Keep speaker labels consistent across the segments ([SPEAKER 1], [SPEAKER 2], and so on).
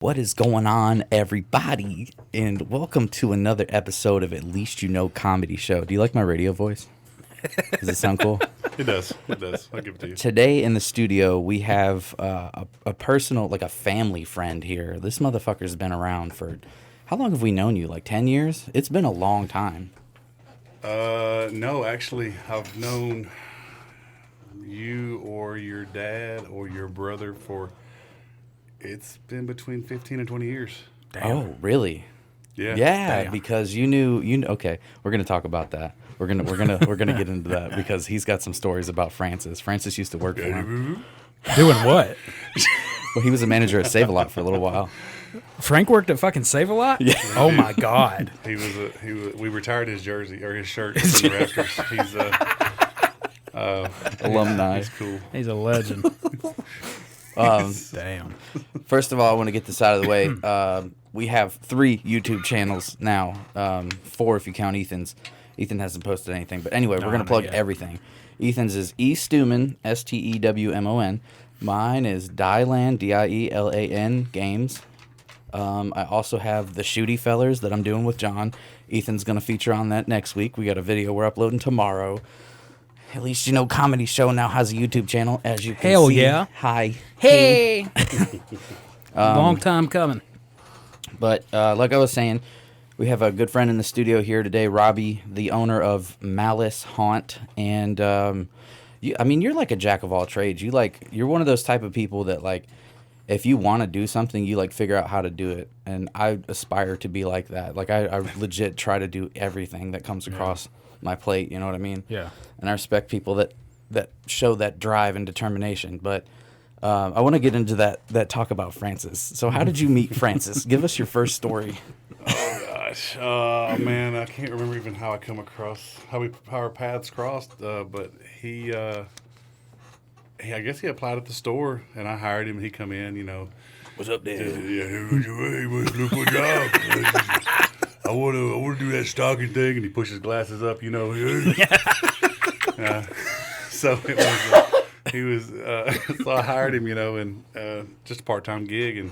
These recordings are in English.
[SPEAKER 1] What is going on, everybody? And welcome to another episode of At Least You Know Comedy Show. Do you like my radio voice? Does it sound cool?
[SPEAKER 2] It does. It does. I'll give it to you.
[SPEAKER 1] Today in the studio, we have a personal, like a family friend here. This motherfucker's been around for, how long have we known you? Like 10 years? It's been a long time.
[SPEAKER 2] No, actually, I've known you or your dad or your brother for... It's been between 15 and 20 years.
[SPEAKER 1] Damn. Oh, really?
[SPEAKER 2] Yeah.
[SPEAKER 1] Yeah, damn. Because you knew. Okay, we're gonna talk about that. We're gonna get into that because he's got some stories about Francis. Francis used to work for him.
[SPEAKER 3] Doing what?
[SPEAKER 1] Well, he was a manager at Save-A-Lot for a little while.
[SPEAKER 3] Frank worked at fucking Save-A-Lot?
[SPEAKER 1] Yeah.
[SPEAKER 3] Oh my God.
[SPEAKER 2] He was. We retired his jersey or his shirt from the Raptors. He's
[SPEAKER 1] alumni.
[SPEAKER 2] He's cool.
[SPEAKER 3] He's a legend. Damn.
[SPEAKER 1] First of all, I want to get this out of the way. We have 3 YouTube channels now, 4 if you count Ethan's. Ethan hasn't posted anything, but anyway, we're going to plug everything. Ethan's is E. Stewman, Stewmon. Mine is Dielan, Dielan Games. I also have the Shooty Fellers that I'm doing with John. Ethan's going to feature on that next week. We got a video we're uploading tomorrow. At Least You Know Comedy Show now has a YouTube channel, as you can see.
[SPEAKER 3] Hell yeah.
[SPEAKER 1] Hi.
[SPEAKER 3] Hey. Long time coming.
[SPEAKER 1] But like I was saying, we have a good friend in the studio here today, Robby, the owner of Malice Haunt. And, you're like a jack of all trades. You're one of those type of people that, like, if you want to do something, you, like, figure out how to do it. And I aspire to be like that. Like, I legit try to do everything that comes across my plate, you know what I mean?
[SPEAKER 3] Yeah.
[SPEAKER 1] And I respect people that show that drive and determination. But I want to get into that talk about Francis. So how did you meet Francis? Give us your first story.
[SPEAKER 2] Oh gosh, man, I can't remember even how I come across how our paths crossed. But he, I guess he applied at the store, and I hired him. And he come in,
[SPEAKER 1] What's up, Dad?
[SPEAKER 2] Yeah, he was looking for a job. I want to do that stocking thing, and he pushes his glasses up, So it was, he was. So I hired him, and just a part-time gig, and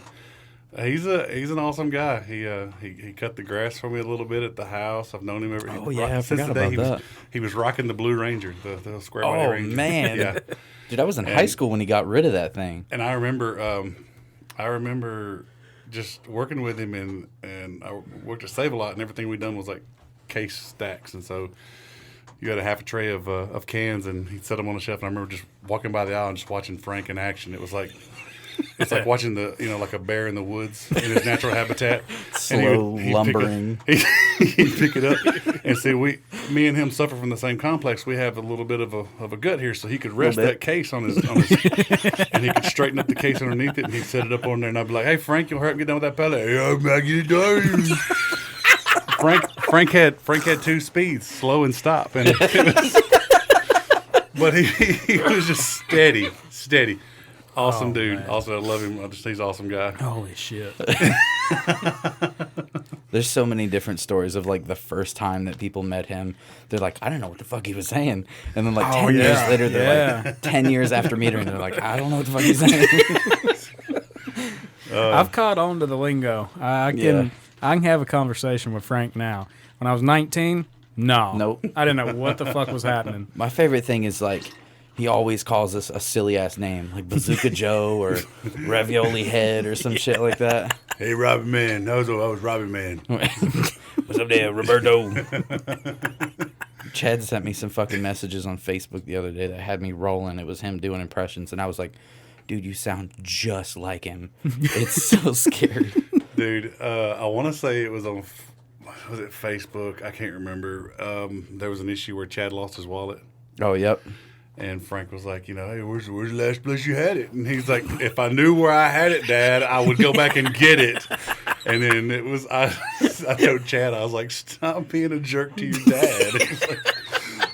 [SPEAKER 2] he's an awesome guy. He cut the grass for me a little bit at the house. I've known him ever.
[SPEAKER 1] I forgot about that.
[SPEAKER 2] He was rocking the Blue Ranger, the square body Ranger.
[SPEAKER 1] Oh man,
[SPEAKER 2] yeah.
[SPEAKER 1] Dude, I was in high school when he got rid of that thing.
[SPEAKER 2] And I remember just working with him, and I worked at Save-A-Lot, and everything we'd done was like case stacks, and so you had a half a tray of cans, and he'd set them on the shelf. And I remember just walking by the aisle and just watching Frank in action. It was like it's like watching like a bear in the woods in his natural habitat.
[SPEAKER 1] Slow lumbering.
[SPEAKER 2] He'd pick it up and see me and him suffer from the same complex. We have a little bit of a gut here, so he could rest that case on his and he could straighten up the case underneath it, and he'd set it up on there, and I'd be like, "Hey Frank, you'll hurry up and get done with that pellet." "Yeah, I'm back get it done." Frank had 2 speeds, slow and stop, and but he was just steady. Awesome dude. Man. Also, I love him. He's an awesome guy.
[SPEAKER 3] Holy shit.
[SPEAKER 1] There's so many different stories of, like, the first time that people met him. They're like, I don't know what the fuck he was saying. And then, like, 10 years later, they're like, 10 years after meeting him, they're like, I don't know what the fuck he's saying.
[SPEAKER 3] I've caught on to the lingo. I can have a conversation with Frank now. When I was 19,
[SPEAKER 1] Nope.
[SPEAKER 3] I didn't know what the fuck was happening.
[SPEAKER 1] My favorite thing is, like, he always calls us a silly-ass name, like Bazooka Joe or Ravioli Head or some shit like that.
[SPEAKER 2] Hey, Robby Man. I was Robby Man.
[SPEAKER 1] What's up there, Roberto? Chad sent me some fucking messages on Facebook the other day that had me rolling. It was him doing impressions, and I was like, dude, you sound just like him. It's so scary.
[SPEAKER 2] Dude, I want to say it was on... Was it Facebook? I can't remember. There was an issue where Chad lost his wallet.
[SPEAKER 1] Oh, yep.
[SPEAKER 2] And Frank was like, hey, where's the last place you had it? And he's like, if I knew where I had it, Dad, I would go back and get it. And then it was, I told Chad, I was like, stop being a jerk to your dad. He's like,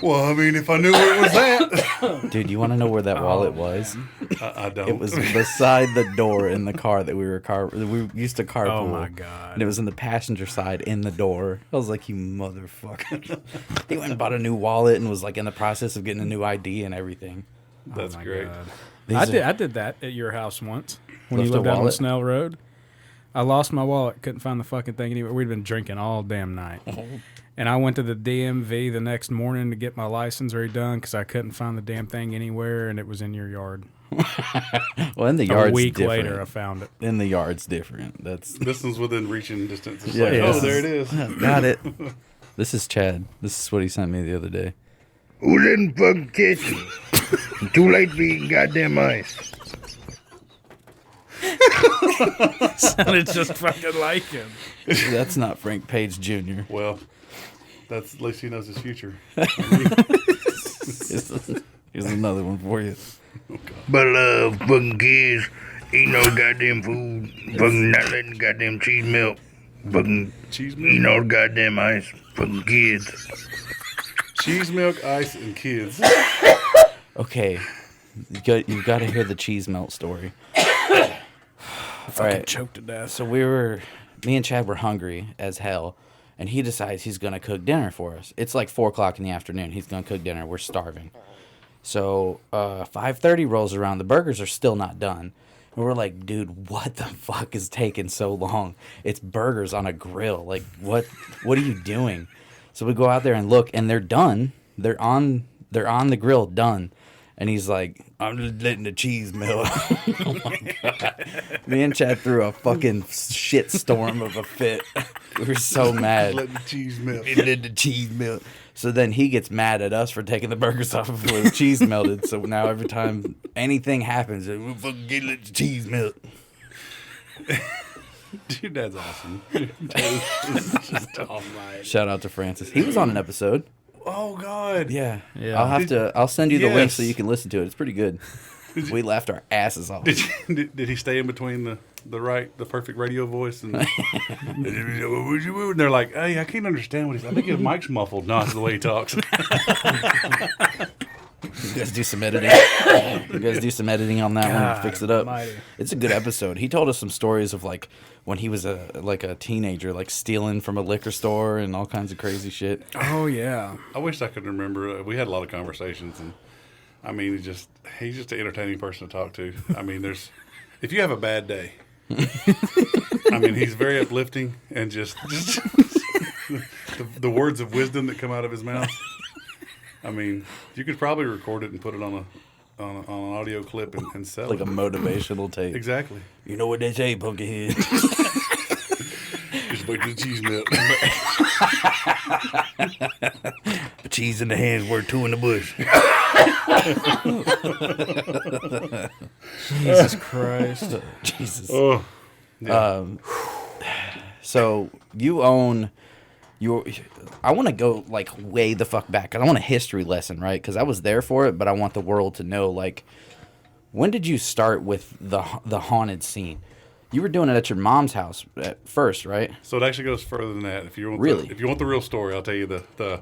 [SPEAKER 2] well, I mean, if I knew where it was at.
[SPEAKER 1] Dude, you want to know where that wallet was?
[SPEAKER 2] I don't.
[SPEAKER 1] It was beside the door in the car that we used to carpool.
[SPEAKER 3] Oh, my God.
[SPEAKER 1] And it was in the passenger side in the door. I was like, you motherfucker. He went and bought a new wallet and was like in the process of getting a new ID and everything.
[SPEAKER 2] That's great.
[SPEAKER 3] God. I did that at your house once when you lived out on Snell Road. I lost my wallet. Couldn't find the fucking thing anywhere. We'd been drinking all damn night. And I went to the DMV the next morning to get my license redone because I couldn't find the damn thing anywhere, and it was in your yard.
[SPEAKER 1] Well, in the yard's
[SPEAKER 3] a week
[SPEAKER 1] different.
[SPEAKER 3] later, I found it.
[SPEAKER 1] In the yard's different.
[SPEAKER 2] This one's within reaching distance. It's
[SPEAKER 1] Yeah,
[SPEAKER 2] like,
[SPEAKER 1] yeah.
[SPEAKER 2] oh, there it is.
[SPEAKER 1] Got it. This is Chad. This is what he sent me the other day.
[SPEAKER 4] Who's in the fucking kitchen? Too late for eating goddamn ice.
[SPEAKER 3] Sounded just fucking like him.
[SPEAKER 1] That's not Frank Page Jr.
[SPEAKER 2] Well, that's at least he knows his future.
[SPEAKER 1] Here's another one for you.
[SPEAKER 4] But fucking kids eat no goddamn food. Fucking not letting goddamn cheese melt. Fucking
[SPEAKER 2] Cheese
[SPEAKER 4] eating
[SPEAKER 2] milk,
[SPEAKER 4] all the goddamn ice. Fucking kids.
[SPEAKER 2] cheese milk, ice, and kids.
[SPEAKER 1] Okay, you've got to hear the cheese melt story. All right,
[SPEAKER 3] Choked to death.
[SPEAKER 1] so me and Chad were hungry as hell, and he decides he's gonna cook dinner for us. It's like 4:00 in the afternoon. He's gonna cook dinner. We're starving. So 5:30 rolls around. The burgers are still not done. And we're like, dude, what the fuck is taking so long? It's burgers on a grill. Like, what are you doing? So we go out there and look, and they're done. They're on the grill, done. And he's like, I'm just letting the cheese melt. Oh my God. Me and Chad threw a fucking shit storm of a fit. We were so mad.
[SPEAKER 2] Let the cheese melt.
[SPEAKER 1] Let the cheese melt. So then he gets mad at us for taking the burgers off before the cheese melted. So now every time anything happens, we fucking get let the cheese melt.
[SPEAKER 2] Dude, that's awesome. It's just almighty.
[SPEAKER 1] Shout out to Francis. He was on an episode.
[SPEAKER 2] Oh, God.
[SPEAKER 1] Yeah.
[SPEAKER 3] Yeah.
[SPEAKER 1] I'll send you the link so
[SPEAKER 2] Yes.
[SPEAKER 1] you can listen to it. It's pretty good. We laughed our asses off.
[SPEAKER 2] Did he stay in between the perfect radio voice and they're like, hey, I can't understand what he's. I think his mic's muffled. No, it's the way he talks.
[SPEAKER 1] You guys do some editing. You guys do some editing on that one and fix it up.
[SPEAKER 3] almighty.
[SPEAKER 1] It's a good episode. He told us some stories of like when he was a teenager, like stealing from a liquor store and all kinds of crazy shit.
[SPEAKER 3] Oh, yeah.
[SPEAKER 2] I wish I could remember. We had a lot of conversations, and I mean, he's just an entertaining person to talk to. I mean, if you have a bad day, I mean, he's very uplifting and just the words of wisdom that come out of his mouth. I mean, you could probably record it and put it on an audio clip and sell
[SPEAKER 1] Like
[SPEAKER 2] it.
[SPEAKER 1] a motivational tape.
[SPEAKER 2] Exactly.
[SPEAKER 1] You know what they say, Pumpkinhead.
[SPEAKER 2] Just wait till the cheese melt.
[SPEAKER 1] A cheese in the hands worth two in the bush.
[SPEAKER 3] Jesus Christ.
[SPEAKER 1] Jesus.
[SPEAKER 2] Oh, yeah.
[SPEAKER 1] So you own your. I want to go like way the fuck back. I want a history lesson, right? Because I was there for it, but I want the world to know like when did you start with the haunted scene? You were doing it at your mom's house at first, right?
[SPEAKER 2] So it actually goes further than that. If you want
[SPEAKER 1] Really?
[SPEAKER 2] if you want the real story, I'll tell you the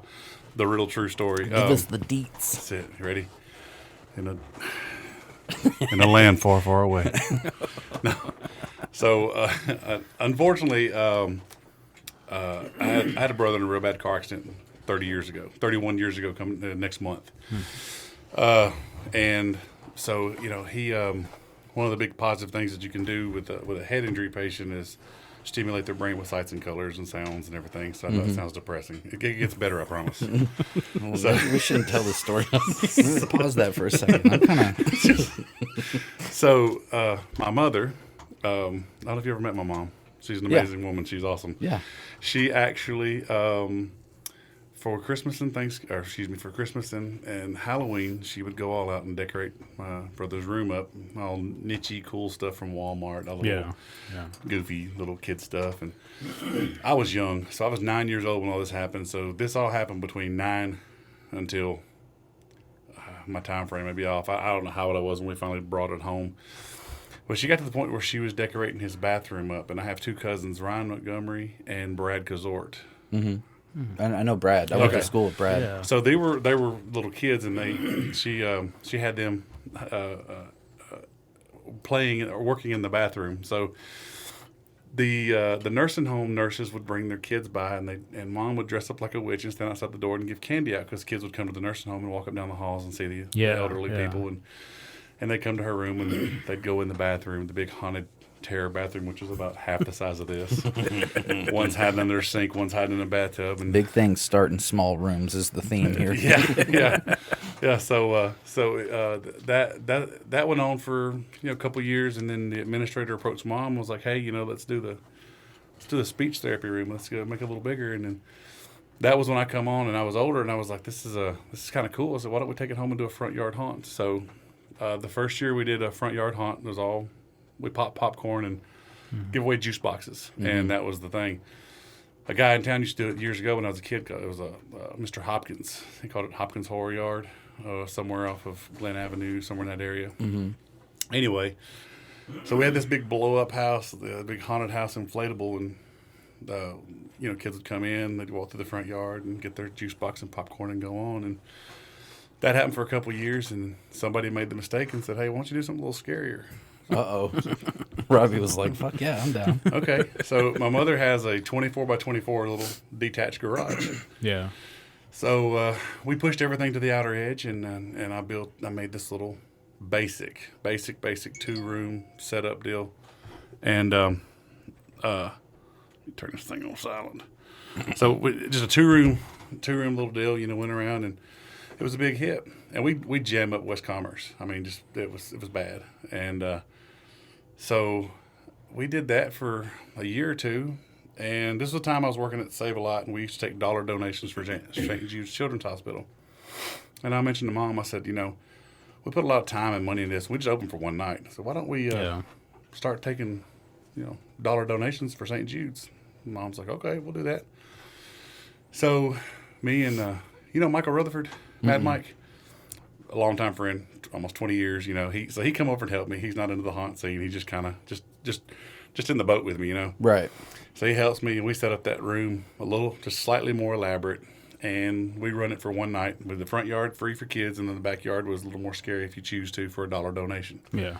[SPEAKER 2] real true story.
[SPEAKER 1] Give us the deets.
[SPEAKER 2] That's it. You ready? In a land far, far away. No. So, unfortunately, I had a brother in a real bad car accident 31 years ago, coming next month. And so, he one of the big positive things that you can do with a head injury patient is stimulate their brain with sights and colors and sounds and everything. So I know it sounds depressing. It gets better, I promise.
[SPEAKER 1] Well, we shouldn't tell this story. Pause that for a second. I'm kind of.
[SPEAKER 2] So my mother, I don't know if you ever met my mom. She's an amazing woman. She's awesome.
[SPEAKER 1] Yeah.
[SPEAKER 2] She actually, for Christmas and for Christmas and Halloween, she would go all out and decorate my brother's room up, all niche-y, cool stuff from Walmart, all the little goofy little kid stuff. And I was young, so I was 9 years old when all this happened. So this all happened between 9 until my time frame may be off. I don't know how old I was when we finally brought it home. Well, she got to the point where she was decorating his bathroom up, and I have two cousins, Ryan Montgomery and Brad Kazort.
[SPEAKER 1] Mm-hmm. I know Brad. I went to school with Brad.
[SPEAKER 3] Yeah.
[SPEAKER 2] So they were little kids, and she had them playing or working in the bathroom. So the nursing home nurses would bring their kids by, and mom would dress up like a witch and stand outside the door and give candy out because kids would come to the nursing home and walk up down the halls and see the elderly people, and they'd come to her room and they'd go in the bathroom, the big haunted terror bathroom, which was about half the size of this. One's hiding under their sink, one's hiding in a bathtub. And
[SPEAKER 1] Big things start in small rooms is the theme here.
[SPEAKER 2] yeah. So that went on for a couple years, and then the administrator approached Mom and was like, "Hey, let's do the speech therapy room. Let's go make it a little bigger." And then that was when I come on, and I was older, and I was like, "This is kind of cool." I said, "Why don't we take it home and do a front yard haunt?" So the first year we did a front yard haunt. It was we popped popcorn and give away juice boxes, and that was the thing. A guy in town used to do it years ago when I was a kid. It was Mr. Hopkins. He called it Hopkins Horror Yard, somewhere off of Glen Avenue, somewhere in that area. Mm-hmm. Anyway, so we had this big blow-up house, the big haunted house inflatable, and kids would come in, they'd walk through the front yard and get their juice box and popcorn and go on. And that happened for a couple of years, and somebody made the mistake and said, "Hey, why don't you do something a little scarier?"
[SPEAKER 1] Uh-oh. Robby was like, "Fuck yeah, I'm down."
[SPEAKER 2] Okay, so my mother has a 24 by 24 little detached garage.
[SPEAKER 3] Yeah.
[SPEAKER 2] So we pushed everything to the outer edge, and I made this little basic 2-room setup deal, and turn this thing on silent. So just a two-room little deal, went around, and it was a big hit, and we jammed up West Commerce. I mean, just it was bad, and so we did that for a year or two, and this was the time I was working at Save a Lot, and we used to take dollar donations for St. Jude's Children's Hospital. And I mentioned to Mom, I said, we put a lot of time and money in this. We just opened for one night. So why don't we start taking, dollar donations for St. Jude's? And Mom's like, okay, we'll do that. So me and, Michael Rutherford, Mad Mike, a longtime friend, almost 20 years, he come over and helped me. He's not into the haunt scene. He's just kind of just in the boat with me,
[SPEAKER 1] Right.
[SPEAKER 2] So he helps me, and we set up that room just slightly more elaborate, and we run it for one night with the front yard free for kids, and then the backyard was a little more scary if you choose to for a dollar donation.
[SPEAKER 3] Yeah.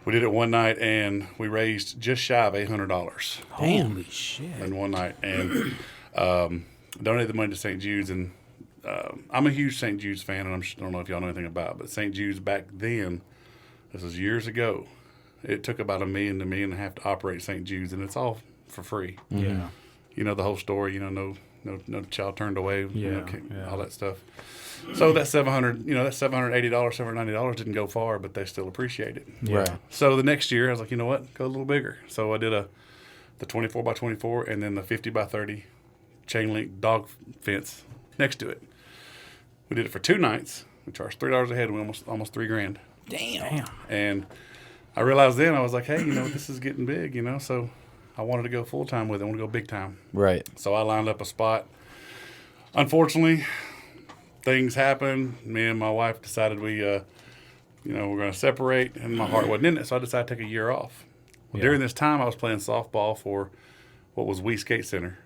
[SPEAKER 2] We did it one night, and we raised just shy of $800.
[SPEAKER 3] Holy shit.
[SPEAKER 2] In one night, and donated the money to St. Jude's, and I'm a huge St. Jude's fan, and I don't know if y'all know anything about it, but St. Jude's back then, this was years ago, it took about $1 million to $1.5 million to operate St. Jude's, and it's all for free.
[SPEAKER 3] Yeah.
[SPEAKER 2] The whole story, no child turned away,
[SPEAKER 3] Yeah.
[SPEAKER 2] all that stuff. So that $780, $790 didn't go far, but they still appreciate it.
[SPEAKER 3] Yeah.
[SPEAKER 1] Right.
[SPEAKER 2] So the next year, I was like, you know what, go a little bigger. So I did the 24 by 24 and then the 50 by 30 chain link dog fence next to it. We did it for 2 nights. We charged $3 a head, and we almost $3,000.
[SPEAKER 1] Damn.
[SPEAKER 2] And I realized then, I was like, hey, this is getting big, so I wanted to go full time with it. I want to go big time.
[SPEAKER 1] Right.
[SPEAKER 2] So I lined up a spot. Unfortunately, things happened. Me and my wife decided we're going to separate, and my heart wasn't in it, so I decided to take a year off. Well, during this time, I was playing softball for what was Wii Skate Center.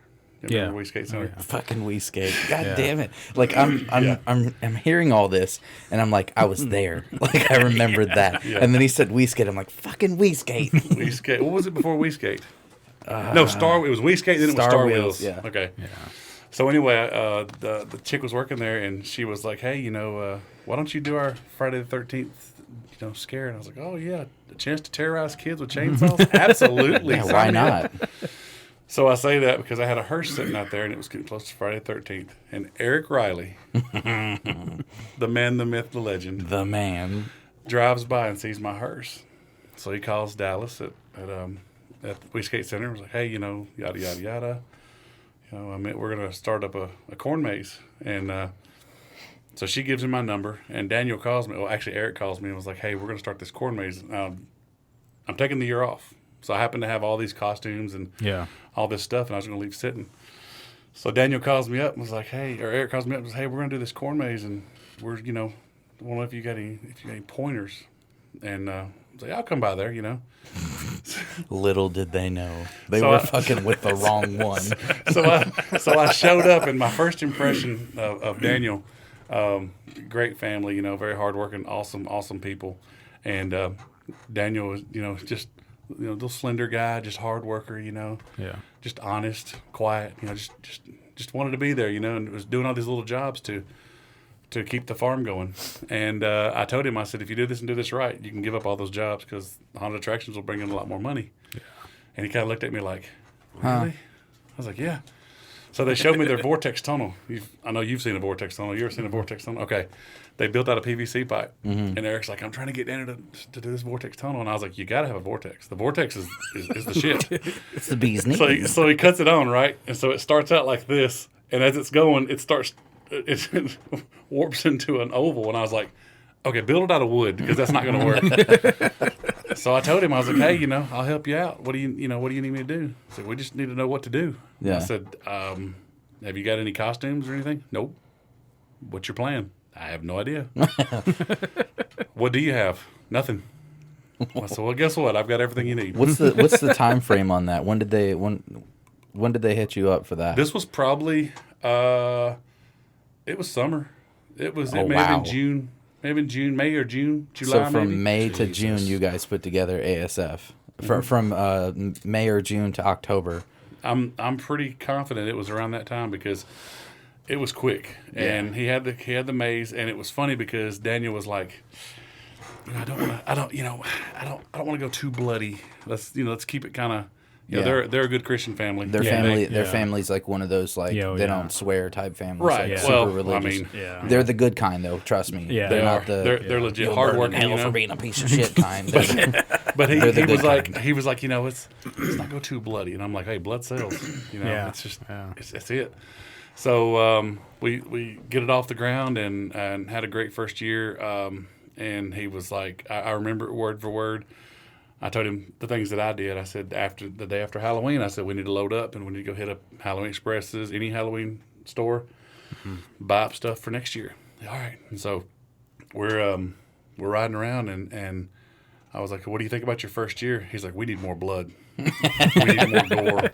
[SPEAKER 2] You remember Wii Skate Center?
[SPEAKER 1] Fucking Wii Skate. God damn it. Like I'm hearing all this, and I'm like, I was there. Like I remembered that.
[SPEAKER 2] Yeah.
[SPEAKER 1] And then he said Wii Skate. I'm like, fucking Wii Skate.
[SPEAKER 2] Wii Skate. What was it before Wii Skate? No, It was Wii Skate, then it was Star Wheels.
[SPEAKER 1] Yeah.
[SPEAKER 2] Okay.
[SPEAKER 3] Yeah.
[SPEAKER 2] So anyway, the chick was working there, and she was like, hey, why don't you do our Friday the 13th, scare? And I was like, oh, yeah, a chance to terrorize kids with chainsaws? Absolutely.
[SPEAKER 1] Yeah, why not?
[SPEAKER 2] So I say that because I had a hearse sitting out there, and it was getting close to Friday the 13th. And Eric Riley, the man, the myth, the legend,
[SPEAKER 1] The man.
[SPEAKER 2] drives by and sees my hearse. So he calls Dallas at the Wii Skate Center and was like, hey, yada, yada, yada. We're going to start up a corn maze. And so she gives him my number, and Daniel calls me. Well, actually, Eric calls me and was like, hey, we're going to start this corn maze. I'm taking the year off. So I happen to have all these costumes and all this stuff, and I was going to leave sitting. So Daniel calls me up and was like, hey, or Eric calls me up and was, hey, we're going to do this corn maze, and we're, I don't know if you got any pointers. And I was like, I'll come by there,
[SPEAKER 1] Little did they know. They were fucking with the wrong one.
[SPEAKER 2] So I showed up, and my first impression of Daniel, great family, very hardworking, awesome people. And Daniel was, just, little slender guy, just hard worker, just honest, quiet, just wanted to be there, and was doing all these little jobs to to keep the farm going. And I told him, I said, if you do this and do this right, you can give up all those jobs because haunted attractions will bring in a lot more money. Yeah. And he kind of looked at me like, really? I was like, yeah. So they showed me their vortex tunnel. I know you've seen a vortex tunnel. You ever seen a vortex tunnel? Okay. They built out a PVC pipe. And Eric's like, I'm trying to get down here to do this vortex tunnel. And I was like, you got to have a vortex. The vortex is the shit.
[SPEAKER 1] It's the bee's knees.
[SPEAKER 2] So he cuts it on, right? And so it starts out like this. And as it's going, it warps into an oval. And I was like, okay, build it out of wood because that's not going to work. So I told him, I was like, hey, I'll help you out. What do you need me to do? I said, we just need to know what to do.
[SPEAKER 1] Yeah.
[SPEAKER 2] I said, have you got any costumes or anything? Nope. What's your plan? I have no idea. What do you have? Nothing. I said, well, guess what? I've got everything you need.
[SPEAKER 1] What's the time frame on that? When did they hit you up for that?
[SPEAKER 2] This was probably it was summer. It may have been June. Maybe in June, May or June, July.
[SPEAKER 1] So from
[SPEAKER 2] maybe?
[SPEAKER 1] May to June, you guys put together ASF. From May or June to October.
[SPEAKER 2] I'm pretty confident it was around that time because it was quick, and he had the maze, and it was funny because Daniel was like, I don't want to go too bloody. Let's keep it kind of. They're a good Christian family.
[SPEAKER 1] Their family's like one of those they don't swear type families,
[SPEAKER 2] right?
[SPEAKER 1] Like,
[SPEAKER 2] super
[SPEAKER 1] religious. They're the good kind though. Trust me.
[SPEAKER 2] Yeah,
[SPEAKER 1] they're not
[SPEAKER 2] they're legit hardworking.
[SPEAKER 1] Hell for being a piece of shit kind.
[SPEAKER 2] But he was like, let's not go too bloody. And I'm like, hey, blood sells. It's just it's it. So we get it off the ground and had a great first year. And he was like, I remember it word for word. I told him the things that I did. I said the day after Halloween, I said we need to load up and we need to go hit up Halloween Expresses, any Halloween store, buy up stuff for next year. All right. And so we're riding around and I was like, what do you think about your first year? He's like, we need more blood. We need more gore.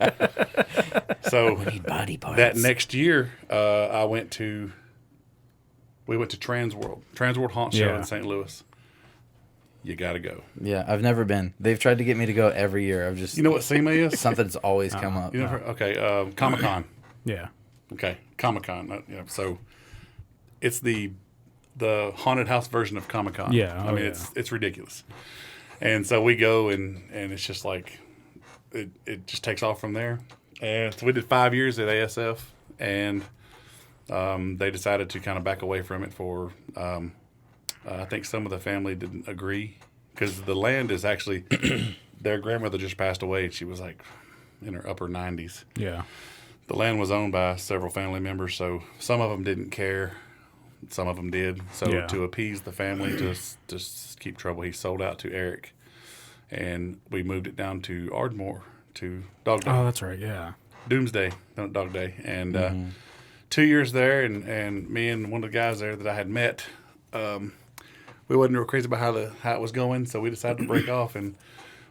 [SPEAKER 2] So
[SPEAKER 1] we need body parts.
[SPEAKER 2] That next year, we went to Transworld Haunt Show in St. Louis. You got to go.
[SPEAKER 1] Yeah, I've never been. They've tried to get me to go every year. I've just...
[SPEAKER 2] You know what SEMA is?
[SPEAKER 1] Something's always come up.
[SPEAKER 2] Okay, Comic-Con.
[SPEAKER 3] Yeah.
[SPEAKER 2] Okay, Comic-Con. So it's the haunted house version of Comic-Con.
[SPEAKER 3] Yeah.
[SPEAKER 2] I mean, it's ridiculous. And so we go, and it's just like, it just takes off from there. And so we did 5 years at ASF, and they decided to kind of back away from it for... I think some of the family didn't agree because the land is actually their grandmother just passed away and she was like in her upper 90s.
[SPEAKER 3] Yeah.
[SPEAKER 2] The land was owned by several family members, so some of them didn't care. Some of them did. So to appease the family, to keep trouble, he sold out to Eric, and we moved it down to Ardmore to Dog Day.
[SPEAKER 3] Oh, that's right. Yeah.
[SPEAKER 2] Doomsday, not Dog Day, and 2 years there, and me and one of the guys there that I had met. We wasn't real crazy about how it was going, so we decided to break off, and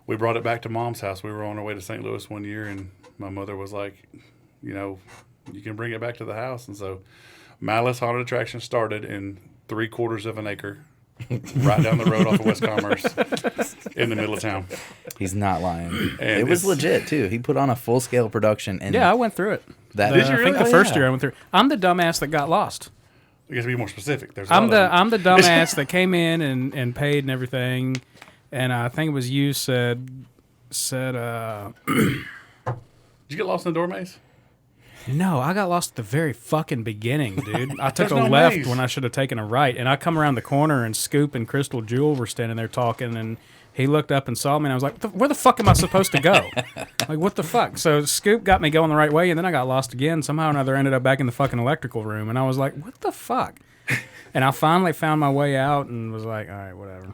[SPEAKER 2] we brought it back to Mom's house. We were on our way to St. Louis one year, and my mother was like, you can bring it back to the house. And so Malice Haunted Attraction started in 3/4 of an acre, right down the road off of West Commerce, in the middle of town.
[SPEAKER 1] He's not lying.
[SPEAKER 2] And
[SPEAKER 1] it was legit, too. He put on a full-scale production. And
[SPEAKER 3] I went through it.
[SPEAKER 1] Did
[SPEAKER 3] you really? I think the first year I went through. I'm the dumbass that got lost.
[SPEAKER 2] I guess to be more specific.
[SPEAKER 3] I'm the dumbass that came in and paid and everything, and I think it was you said. Did
[SPEAKER 2] you get lost in the door maze?
[SPEAKER 3] No, I got lost at the very fucking beginning, dude. I took a
[SPEAKER 2] no
[SPEAKER 3] left
[SPEAKER 2] maze.
[SPEAKER 3] when I should have taken a right, and I come around the corner and Scoop and Crystal Jewel were standing there talking, and he looked up and saw me, and I was like, where the fuck am I supposed to go? Like, what the fuck? So Scoop got me going the right way, and then I got lost again. Somehow or another, ended up back in the fucking electrical room, and I was like, what the fuck? And I finally found my way out and was like, all right, whatever.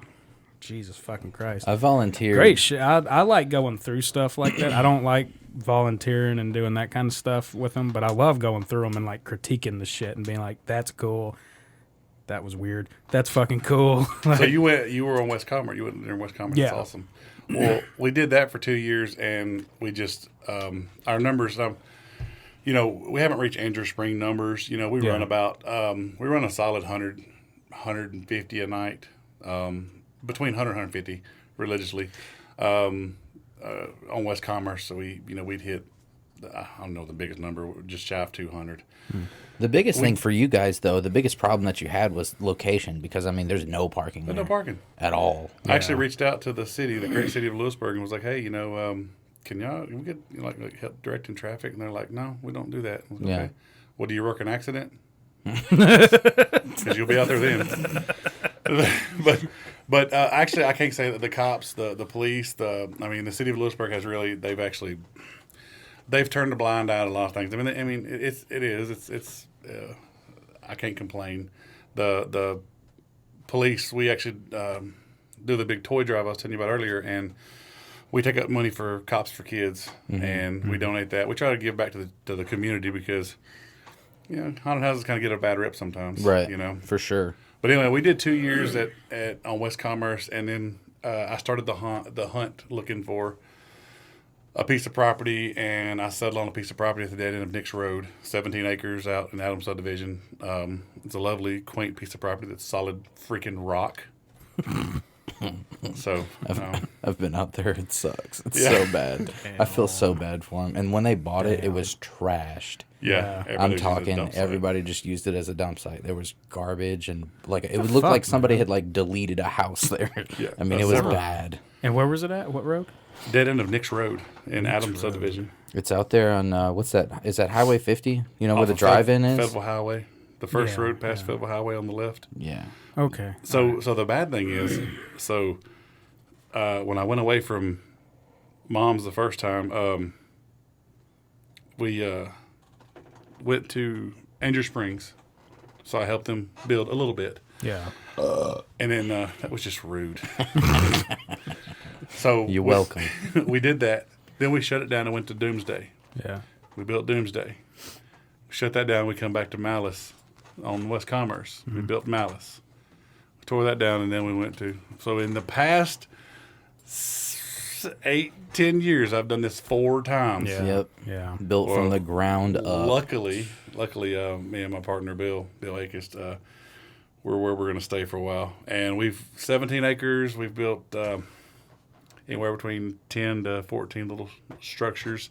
[SPEAKER 3] Jesus fucking Christ.
[SPEAKER 1] I volunteered.
[SPEAKER 3] Great shit. I like going through stuff like that. I don't like volunteering and doing that kind of stuff with them, but I love going through them and like critiquing the shit and being like, that's cool. That was weird. That's fucking cool.
[SPEAKER 2] So you were on West Commerce. You went there in West Commerce.
[SPEAKER 3] Yeah.
[SPEAKER 2] That's awesome. Well, we did that for 2 years, and we just our numbers. We haven't reached Andrew Spring numbers. We run about we run a solid 100, 150 a night, between 100 and 150 religiously on West Commerce. So we'd hit I don't know the biggest number, just shy of 200.
[SPEAKER 1] The biggest thing for you guys, though, the biggest problem that you had was location, because I mean, there's no parking.
[SPEAKER 2] There's no parking
[SPEAKER 1] at all.
[SPEAKER 2] I actually reached out to the great city of Lewisburg, and was like, hey, can we get like help directing traffic? And they're like, no, we don't do that. I was like, okay. Well, do you work an accident? Because you'll be out there then. but actually, I can't say that the cops, the police, the city of Lewisburg has really, they've turned a blind eye to a lot of things. It's I can't complain. The police, we actually do the big toy drive I was telling you about earlier, and we take up money for Cops for Kids, and we donate that. We try to give back to the community because, haunted houses kind of get a bad rep sometimes.
[SPEAKER 1] Right. For sure.
[SPEAKER 2] But anyway, we did 2 years on West Commerce, and then I started the hunt looking for a piece of property, and I settled on a piece of property at the dead end of Nix Road, 17 acres out in Adams subdivision. It's a lovely, quaint piece of property that's solid freaking rock. So
[SPEAKER 1] I've been out there. It sucks. It's so bad. I feel so bad for them. And when they bought it, it was trashed.
[SPEAKER 2] Yeah,
[SPEAKER 1] I'm talking. Everybody just used it as a dump site. There was garbage and it would look like somebody had deleted a house there.
[SPEAKER 2] Yeah,
[SPEAKER 1] it was bad.
[SPEAKER 3] And where was it at? What road?
[SPEAKER 2] Dead end of Nix Road in Adams subdivision.
[SPEAKER 1] It's out there on what's that? Is that Highway 50? You know where the drive-in is?
[SPEAKER 2] Fayetteville Highway. The first road past Fayetteville Highway on the left.
[SPEAKER 1] Yeah.
[SPEAKER 3] Okay.
[SPEAKER 2] So the bad thing is, when I went away from Mom's the first time, we went to Andrew Springs. So I helped them build a little bit.
[SPEAKER 3] Yeah.
[SPEAKER 2] And then that was just rude. So
[SPEAKER 1] you're welcome.
[SPEAKER 2] We did that. Then we shut it down and went to Doomsday.
[SPEAKER 3] Yeah.
[SPEAKER 2] We built Doomsday. We shut that down. We come back to Malice on West Commerce. We built Malice. We tore that down, and then we went to. So in the past 8-10 years, I've done this 4 times.
[SPEAKER 3] Yeah.
[SPEAKER 1] Yep.
[SPEAKER 3] Yeah.
[SPEAKER 1] Built from the ground up.
[SPEAKER 2] Luckily, me and my partner Bill Akist, we're where we're going to stay for a while, and we've 17 acres. We've built anywhere between 10 to 14 little structures.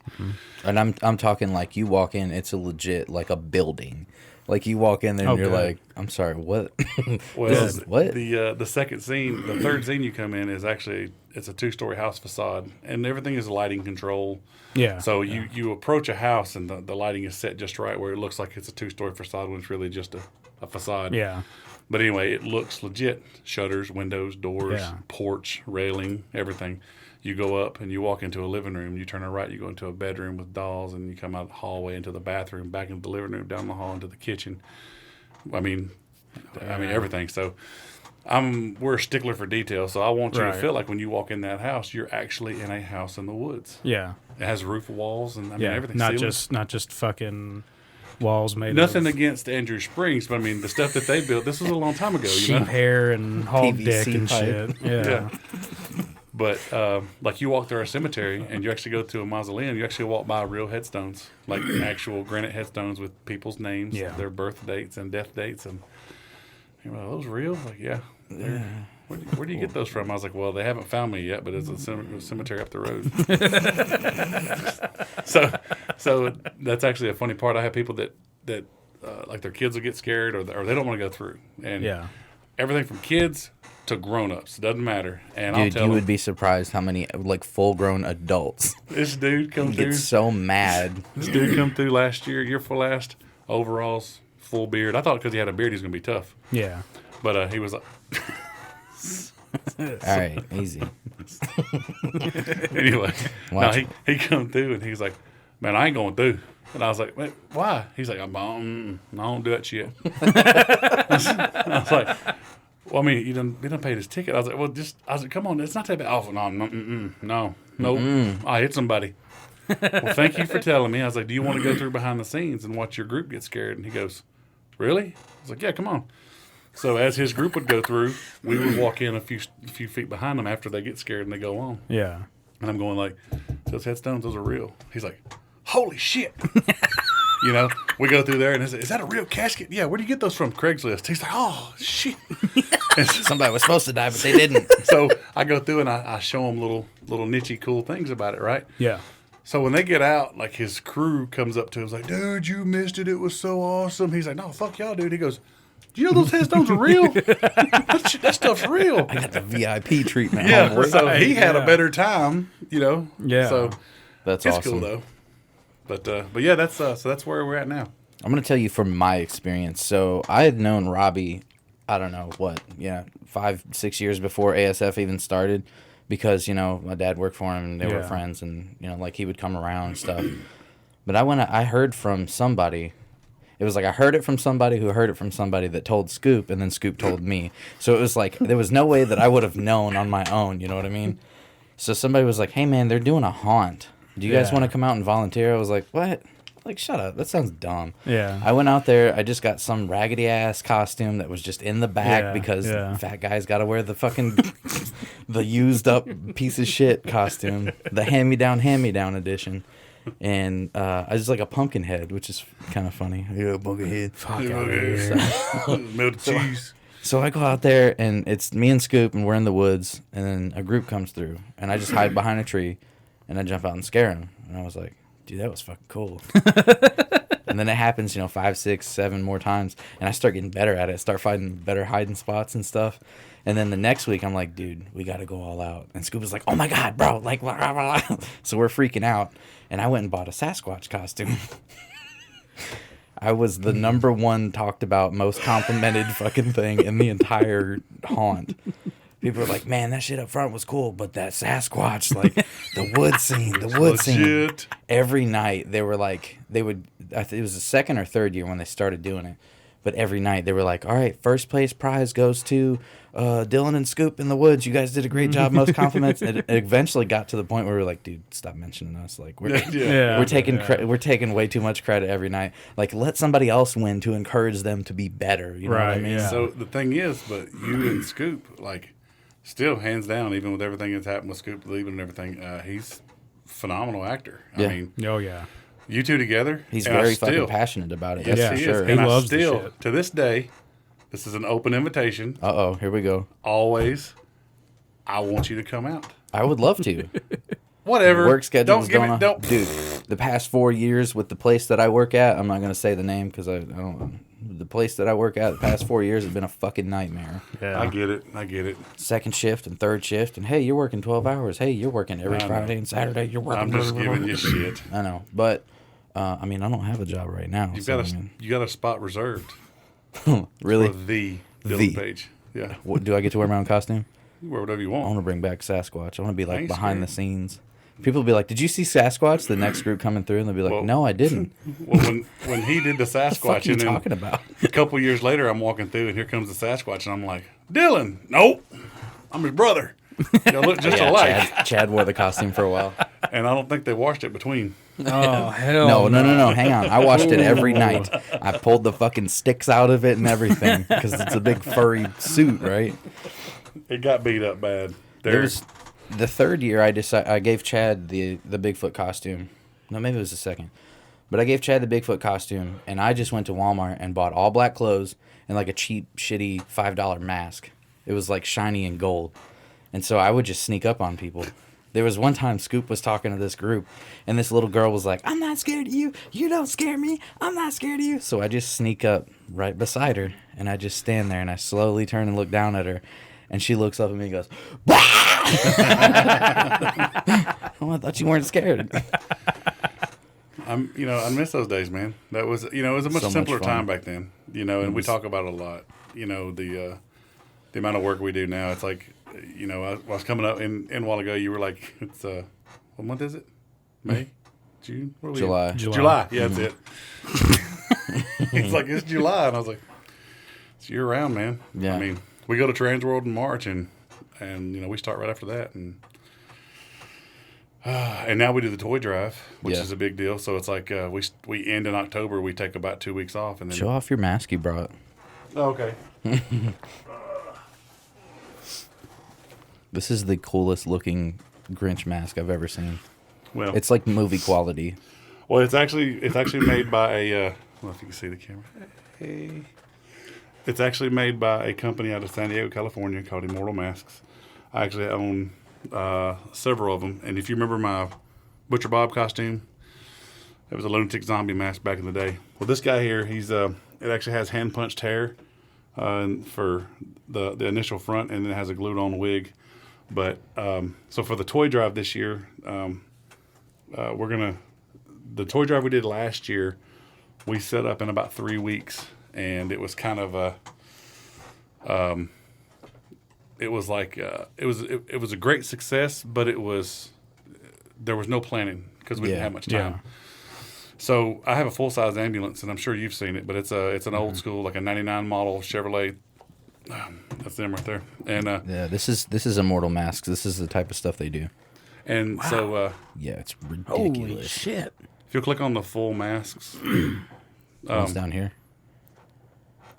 [SPEAKER 1] And I'm talking like you walk in, it's a legit a building. Like you walk in there and you're like, I'm sorry, what?
[SPEAKER 2] Well,
[SPEAKER 1] this is what?
[SPEAKER 2] The second scene, the third scene you come in is actually it's a 2-story house facade, and everything is lighting control.
[SPEAKER 3] Yeah.
[SPEAKER 2] So you approach a house and the lighting is set just right where it looks like it's a 2-story facade when it's really just a facade.
[SPEAKER 3] Yeah.
[SPEAKER 2] But anyway, it looks legit. Shutters, windows, doors, porch, railing, everything. You go up and you walk into a living room. You turn right, you go into a bedroom with dolls, and you come out the hallway into the bathroom, back into the living room, down the hall into the kitchen. I mean everything. So we're a stickler for detail. So I want you to feel like when you walk in that house, you're actually in a house in the woods.
[SPEAKER 3] Yeah.
[SPEAKER 2] It has roof walls and everything.
[SPEAKER 3] Not just fucking walls made
[SPEAKER 2] nothing
[SPEAKER 3] of
[SPEAKER 2] against Andrew Springs, but I mean the stuff that they built. This was a long time ago.
[SPEAKER 3] Sheep hair and hog
[SPEAKER 1] PVC
[SPEAKER 3] dick and
[SPEAKER 1] pipe.
[SPEAKER 3] shit. Yeah.
[SPEAKER 2] But like you walk through our cemetery and you actually go to a mausoleum, you actually walk by real headstones, like actual granite headstones with people's names, their birth dates and death dates, and you're like, are those real? Like, yeah. Where do you get those from? I was like, well, they haven't found me yet, but it's a cemetery up the road. So that's actually a funny part. I have people that like their kids will get scared or they don't want to go through, and everything from kids to grown-ups, doesn't matter. And
[SPEAKER 1] dude, you would be surprised how many full-grown adults.
[SPEAKER 2] This dude come through.
[SPEAKER 1] Get so mad.
[SPEAKER 2] This dude come through last year before last, overalls, full beard. I thought because he had a beard he was gonna be tough.
[SPEAKER 3] Yeah.
[SPEAKER 2] But he was like.
[SPEAKER 1] All right, easy.
[SPEAKER 2] Anyway, he come through and he's like, "Man, I ain't going through." And I was like, "Wait, why?" He's like, I don't do that shit." I was like, "Well, I mean, you done paid his ticket." I was like, I was like, "Come on, it's not that bad." Oh, no, I hit somebody. Well, thank you for telling me. I was like, "Do you want to go through behind the scenes and watch your group get scared?" And he goes, "Really?" I was like, "Yeah, come on." So as his group would go through, we would walk in a few feet behind them after they get scared and they go on.
[SPEAKER 3] Yeah.
[SPEAKER 2] And I'm going like, "Those headstones, those are real." He's like, "Holy shit." We go through there and is that a real casket? Yeah, where do you get those from? Craigslist. He's like, "Oh, shit."
[SPEAKER 1] Somebody was supposed to die, but they didn't.
[SPEAKER 2] So I go through and I show them little nichey cool things about it, right?
[SPEAKER 3] Yeah.
[SPEAKER 2] So when they get out, like his crew comes up to him, like, dude, you missed it. It was so awesome. He's like, no, fuck y'all, dude. He goes, do you know those headstones are real? that stuff's real.
[SPEAKER 1] I got the VIP treatment.
[SPEAKER 2] Yeah,
[SPEAKER 1] homeboy.
[SPEAKER 2] so he had a better time,
[SPEAKER 3] Yeah.
[SPEAKER 2] So
[SPEAKER 1] That's
[SPEAKER 2] it's
[SPEAKER 1] awesome.
[SPEAKER 2] cool though. But yeah, that's so that's where we're at now.
[SPEAKER 1] I'm gonna tell you from my experience. So I had known Robby, I don't know what, 5-6 years before ASF even started, because my dad worked for him and they were friends, and like he would come around and stuff. But I heard from somebody. It was like I heard it from somebody who heard it from somebody that told Scoop, and then Scoop told me. So it was like there was no way that I would have known on my own. You know what I mean? So somebody was like, "Hey man, they're doing a haunt. Do you guys want to come out and volunteer?" I was like, "What? Like, shut up. That sounds dumb."
[SPEAKER 3] Yeah.
[SPEAKER 1] I went out there. I just got some raggedy ass costume that was just in the back
[SPEAKER 3] Yeah,
[SPEAKER 1] because
[SPEAKER 3] yeah.
[SPEAKER 1] fat guys got to wear the fucking the used up piece of shit costume, the hand me down edition. And I was like a pumpkin head, which is kind of funny. Yeah, pumpkin head. Fuck out here.
[SPEAKER 2] Melted cheese.
[SPEAKER 1] So I go out there, and it's me and Scoop, and we're in the woods, and then a group comes through, and I just hide behind a tree, and I jump out and scare him. And I was like, dude, that was fucking cool. And then it happens, 5, 6, 7 more times, and I start getting better at it. Start finding better hiding spots and stuff. And then the next week, I'm like, dude, we got to go all out. And Scoop was like, oh my God, bro. Like, blah, blah, blah. So we're freaking out. And I went and bought a Sasquatch costume. I was the number one talked about, most complimented fucking thing in the entire haunt. People were like, man, that shit up front was cool, but that Sasquatch, like the wood scene. Every night they were like, it was the second or third year when they started doing it. But every night they were like, all right, first place prize goes to Dylan and Scoop in the woods. You guys did a great job. Most compliments. It eventually got to the point where we were like, dude, stop mentioning us. Like we're taking way too much credit every night. Like let somebody else win to encourage them to be better. You know what I mean?
[SPEAKER 3] Yeah.
[SPEAKER 2] So the thing is, but you and Scoop, like, still hands down, even with everything that's happened with Scoop leaving and everything, he's a phenomenal actor.
[SPEAKER 1] Yeah.
[SPEAKER 2] I mean,
[SPEAKER 3] Oh yeah.
[SPEAKER 2] you two together.
[SPEAKER 1] He's
[SPEAKER 2] and
[SPEAKER 1] very
[SPEAKER 2] I
[SPEAKER 1] fucking
[SPEAKER 2] still,
[SPEAKER 1] passionate about it.
[SPEAKER 2] Yes,
[SPEAKER 1] That's
[SPEAKER 2] he
[SPEAKER 1] for
[SPEAKER 2] is.
[SPEAKER 1] sure.
[SPEAKER 2] And
[SPEAKER 3] He
[SPEAKER 2] I
[SPEAKER 3] loves the
[SPEAKER 2] still,
[SPEAKER 3] shit.
[SPEAKER 2] to this day, this is an open invitation.
[SPEAKER 1] Uh-oh, here we go.
[SPEAKER 2] Always, I want you to come out.
[SPEAKER 1] I would love to.
[SPEAKER 2] Whatever.
[SPEAKER 1] Work schedule was going on.
[SPEAKER 2] Don't.
[SPEAKER 1] Dude, the past 4 years with the place that I work at, I'm not going to say the name because I don't. The place that I work at the past 4 years has been a fucking nightmare.
[SPEAKER 3] Yeah.
[SPEAKER 2] I get it.
[SPEAKER 1] Second shift and third shift, and hey, you're working 12 hours. Hey, you're working every Friday and Saturday. You're working.
[SPEAKER 2] I'm just giving you shit.
[SPEAKER 1] I know, but I mean, I don't have a job right now.
[SPEAKER 2] You got a spot reserved
[SPEAKER 1] really?
[SPEAKER 2] for the
[SPEAKER 1] The.
[SPEAKER 2] Dylan Page. Yeah,
[SPEAKER 1] What, do I get to wear my own costume?
[SPEAKER 2] you wear whatever you
[SPEAKER 1] I want
[SPEAKER 2] want.
[SPEAKER 1] to bring back Sasquatch. I want to be like
[SPEAKER 2] ain't
[SPEAKER 1] behind
[SPEAKER 2] scared.
[SPEAKER 1] the scenes. People will be like, "Did you see Sasquatch?" The next group coming through, and they'll be like,
[SPEAKER 2] Well-
[SPEAKER 1] "No, I didn't."
[SPEAKER 2] Well, when he did the
[SPEAKER 1] What the fuck
[SPEAKER 2] Sasquatch,
[SPEAKER 1] are you
[SPEAKER 2] and then
[SPEAKER 1] talking about?
[SPEAKER 2] a couple years later, I'm walking through, and here comes the Sasquatch, and I'm like, Dylan, nope, I'm his brother. They look just alike,
[SPEAKER 1] Chad wore the costume for a while.
[SPEAKER 2] and I don't think they washed it between.
[SPEAKER 3] Oh hell
[SPEAKER 1] No. Hang on. I watched it every night. I pulled the fucking sticks out of it and everything because it's a big furry suit, right?
[SPEAKER 2] It got beat up bad.
[SPEAKER 1] It
[SPEAKER 2] There's
[SPEAKER 1] was the third year I gave Chad the Bigfoot costume. No, maybe it was the second. But I gave Chad the Bigfoot costume, and I just went to Walmart and bought all black clothes and like a cheap, shitty $5 mask. It was like shiny and gold. And so I would just sneak up on people. There was one time Scoop was talking to this group, and this little girl was like, "I'm not scared of you. You don't scare me. I'm not scared of you." So I just sneak up right beside her, and I just stand there, and I slowly turn and look down at her, and she looks up at me and goes, "Bah!" Oh, I thought you weren't scared.
[SPEAKER 2] I miss those days, man. That was, it was a much
[SPEAKER 1] So much
[SPEAKER 2] simpler
[SPEAKER 1] fun.
[SPEAKER 2] time back then, and we talk about it a lot. The amount of work we do now. It's like, I was coming up in a while ago. You were like, it's what month is it? May, June, what are we in?
[SPEAKER 1] July.
[SPEAKER 2] Yeah, that's it. He's like, it's July, and I was like, it's year round, man.
[SPEAKER 1] Yeah.
[SPEAKER 2] I mean, we go to Transworld in March, and we start right after that, and now we do the toy drive, which is a big deal. So it's like we end in October. We take about 2 weeks off, and then
[SPEAKER 1] Show off your mask you brought.
[SPEAKER 2] Oh, okay.
[SPEAKER 1] This is the coolest looking Grinch mask I've ever seen.
[SPEAKER 2] Well,
[SPEAKER 1] It's like movie quality.
[SPEAKER 2] it's actually made by a. I don't know if you can see the camera. Hey. It's actually made by a company out of San Diego, California, called Immortal Masks. I actually own several of them, and if you remember my Butcher Bob costume. It was a lunatic zombie mask back in the day. Well, this guy here, he's it actually has hand punched hair for the initial front, and then it has a glued on wig. But so for the toy drive this year, the toy drive we did last year, we set up in about 3 weeks, and it was kind of a it was a great success, but there was no planning because we didn't have much time.
[SPEAKER 3] Yeah.
[SPEAKER 2] So I have a full size ambulance, and I'm sure you've seen it, but it's an old school, like a '99 model Chevrolet. That's them right there. And
[SPEAKER 1] yeah, this is Immortal Masks. This is the type of stuff they do.
[SPEAKER 2] And so
[SPEAKER 1] Yeah, it's ridiculous.
[SPEAKER 3] Holy shit.
[SPEAKER 2] if you'll click on the full masks,
[SPEAKER 1] It's down here.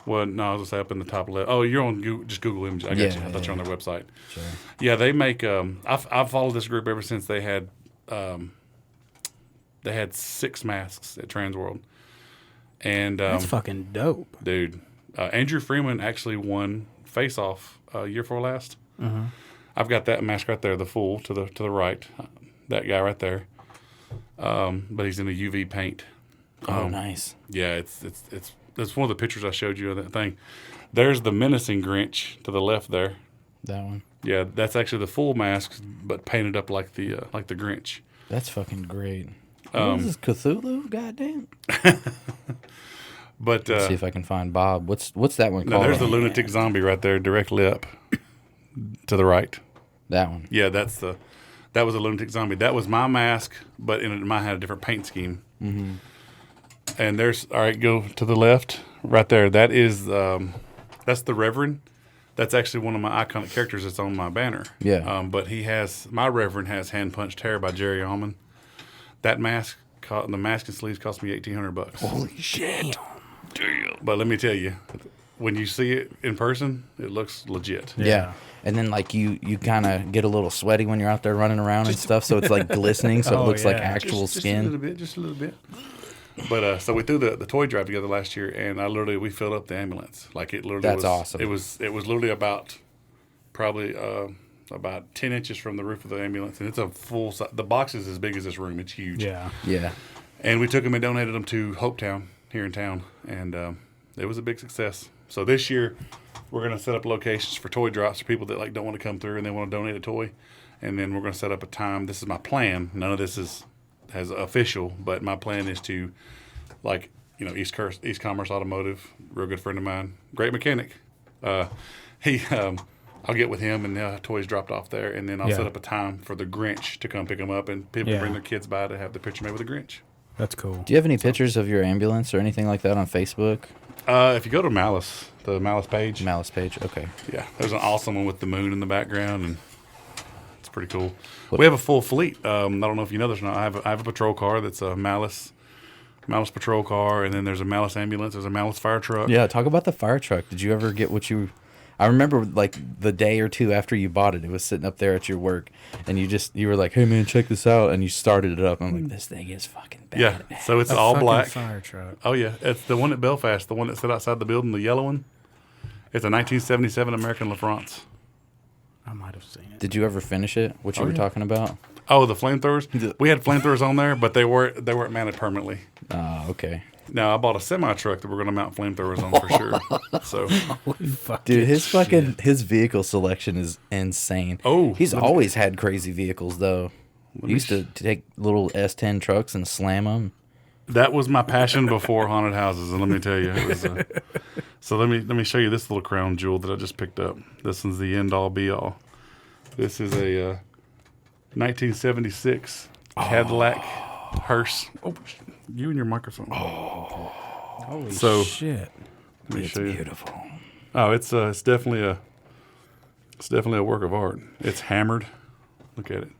[SPEAKER 2] well, no, I was gonna say up in the top left. Oh, you're on just Google Images. I got
[SPEAKER 1] Yeah,
[SPEAKER 2] you. I thought you're on their website.
[SPEAKER 1] Sure.
[SPEAKER 2] Yeah, they make. I've followed this group ever since they had 6 masks at Transworld, and
[SPEAKER 3] That's fucking dope.
[SPEAKER 2] dude, Andrew Freeman actually won Face Off year before last. I've got that mask right there, the full to the right, that guy right there. But he's in a UV paint.
[SPEAKER 1] Oh, nice.
[SPEAKER 2] Yeah, it's one of the pictures I showed you of that thing. There's the menacing Grinch to the left there.
[SPEAKER 1] That one.
[SPEAKER 2] Yeah, that's actually the full mask, but painted up like the Grinch.
[SPEAKER 1] That's fucking great. What is this, Cthulhu? Goddamn.
[SPEAKER 2] But
[SPEAKER 1] Let's see if I can find Bob. What's that one
[SPEAKER 2] no,
[SPEAKER 1] called?
[SPEAKER 2] there's the lunatic zombie right there, directly up to the right.
[SPEAKER 1] That one.
[SPEAKER 2] Yeah, that was a lunatic zombie. That was my mask, but mine had a different paint scheme. Mm-hmm. And all right, go to the left, right there. That is that's the Reverend. That's actually one of my iconic characters that's on my banner.
[SPEAKER 1] Yeah.
[SPEAKER 2] But my Reverend has hand punched hair by Jerry Allman. That mask, the mask and sleeves cost me $1,800.
[SPEAKER 1] Holy shit.
[SPEAKER 2] But let me tell you, when you see it in person, it looks legit.
[SPEAKER 1] Yeah. And then, like, you kind of get a little sweaty when you're out there running around and stuff, so it's, like, glistening, so it looks like actual skin.
[SPEAKER 2] Just a little bit. But so we threw the toy drive together last year, and we filled up the ambulance. Like, it literally
[SPEAKER 1] That's awesome.
[SPEAKER 2] It was literally probably about 10 inches from the roof of the ambulance, and it's a full size. The box is as big as this room. It's huge.
[SPEAKER 3] Yeah.
[SPEAKER 1] Yeah.
[SPEAKER 2] And we took them and donated them to Hopetown here in town, and it was a big success. So this year, we're going to set up locations for toy drops for people that don't want to come through and they want to donate a toy, and then we're going to set up a time. This is my plan. None of this has official, but my plan is to, East Commerce Automotive, real good friend of mine, great mechanic. I'll get with him and toys dropped off there, and then I'll set up a time for the Grinch to come pick them up, and people bring their kids by to have the picture made with the Grinch.
[SPEAKER 3] That's cool.
[SPEAKER 1] Do you have any pictures of your ambulance or anything like that on Facebook?
[SPEAKER 2] If you go to Malice, the Malice page.
[SPEAKER 1] Malice page, okay.
[SPEAKER 2] Yeah, there's an awesome one with the moon in the background, and it's pretty cool. We have a full fleet. I don't know if you know this or not. I have a patrol car that's a Malice patrol car, and then there's a Malice ambulance. There's a Malice fire truck.
[SPEAKER 1] Yeah, talk about the fire truck. Did you ever get what you... I remember, the day or two after you bought it, it was sitting up there at your work, and you were like, hey, man, check this out, and you started it up. I'm like, this thing is fucking bad.
[SPEAKER 2] Yeah, so it's all black.
[SPEAKER 3] Fire truck.
[SPEAKER 2] Oh, yeah. It's the one at Belfast, the one that sit outside the building, the yellow one. It's a 1977 American LaFrance.
[SPEAKER 3] I might have seen it.
[SPEAKER 1] Did you ever finish it, what you were talking about?
[SPEAKER 2] Oh, the flamethrowers? We had flamethrowers on there, but they weren't mounted permanently.
[SPEAKER 1] Oh, okay.
[SPEAKER 2] Now, I bought a semi-truck that we're going to mount flamethrowers on for sure. So,
[SPEAKER 1] Dude, his vehicle selection is insane.
[SPEAKER 2] Oh,
[SPEAKER 1] he's always had crazy vehicles though. He used to take little S10 trucks and slam them.
[SPEAKER 2] that was my passion before haunted houses, and let me tell you, it was. So let me show you this little crown jewel that I just picked up. This one's the end all be all. This is a 1976 Cadillac Hearse. Oh, you and your microphone.
[SPEAKER 3] Holy shit.
[SPEAKER 2] Let me
[SPEAKER 1] It's
[SPEAKER 2] show you.
[SPEAKER 1] beautiful.
[SPEAKER 2] Oh, it's definitely a work of art. It's hammered. Look at it.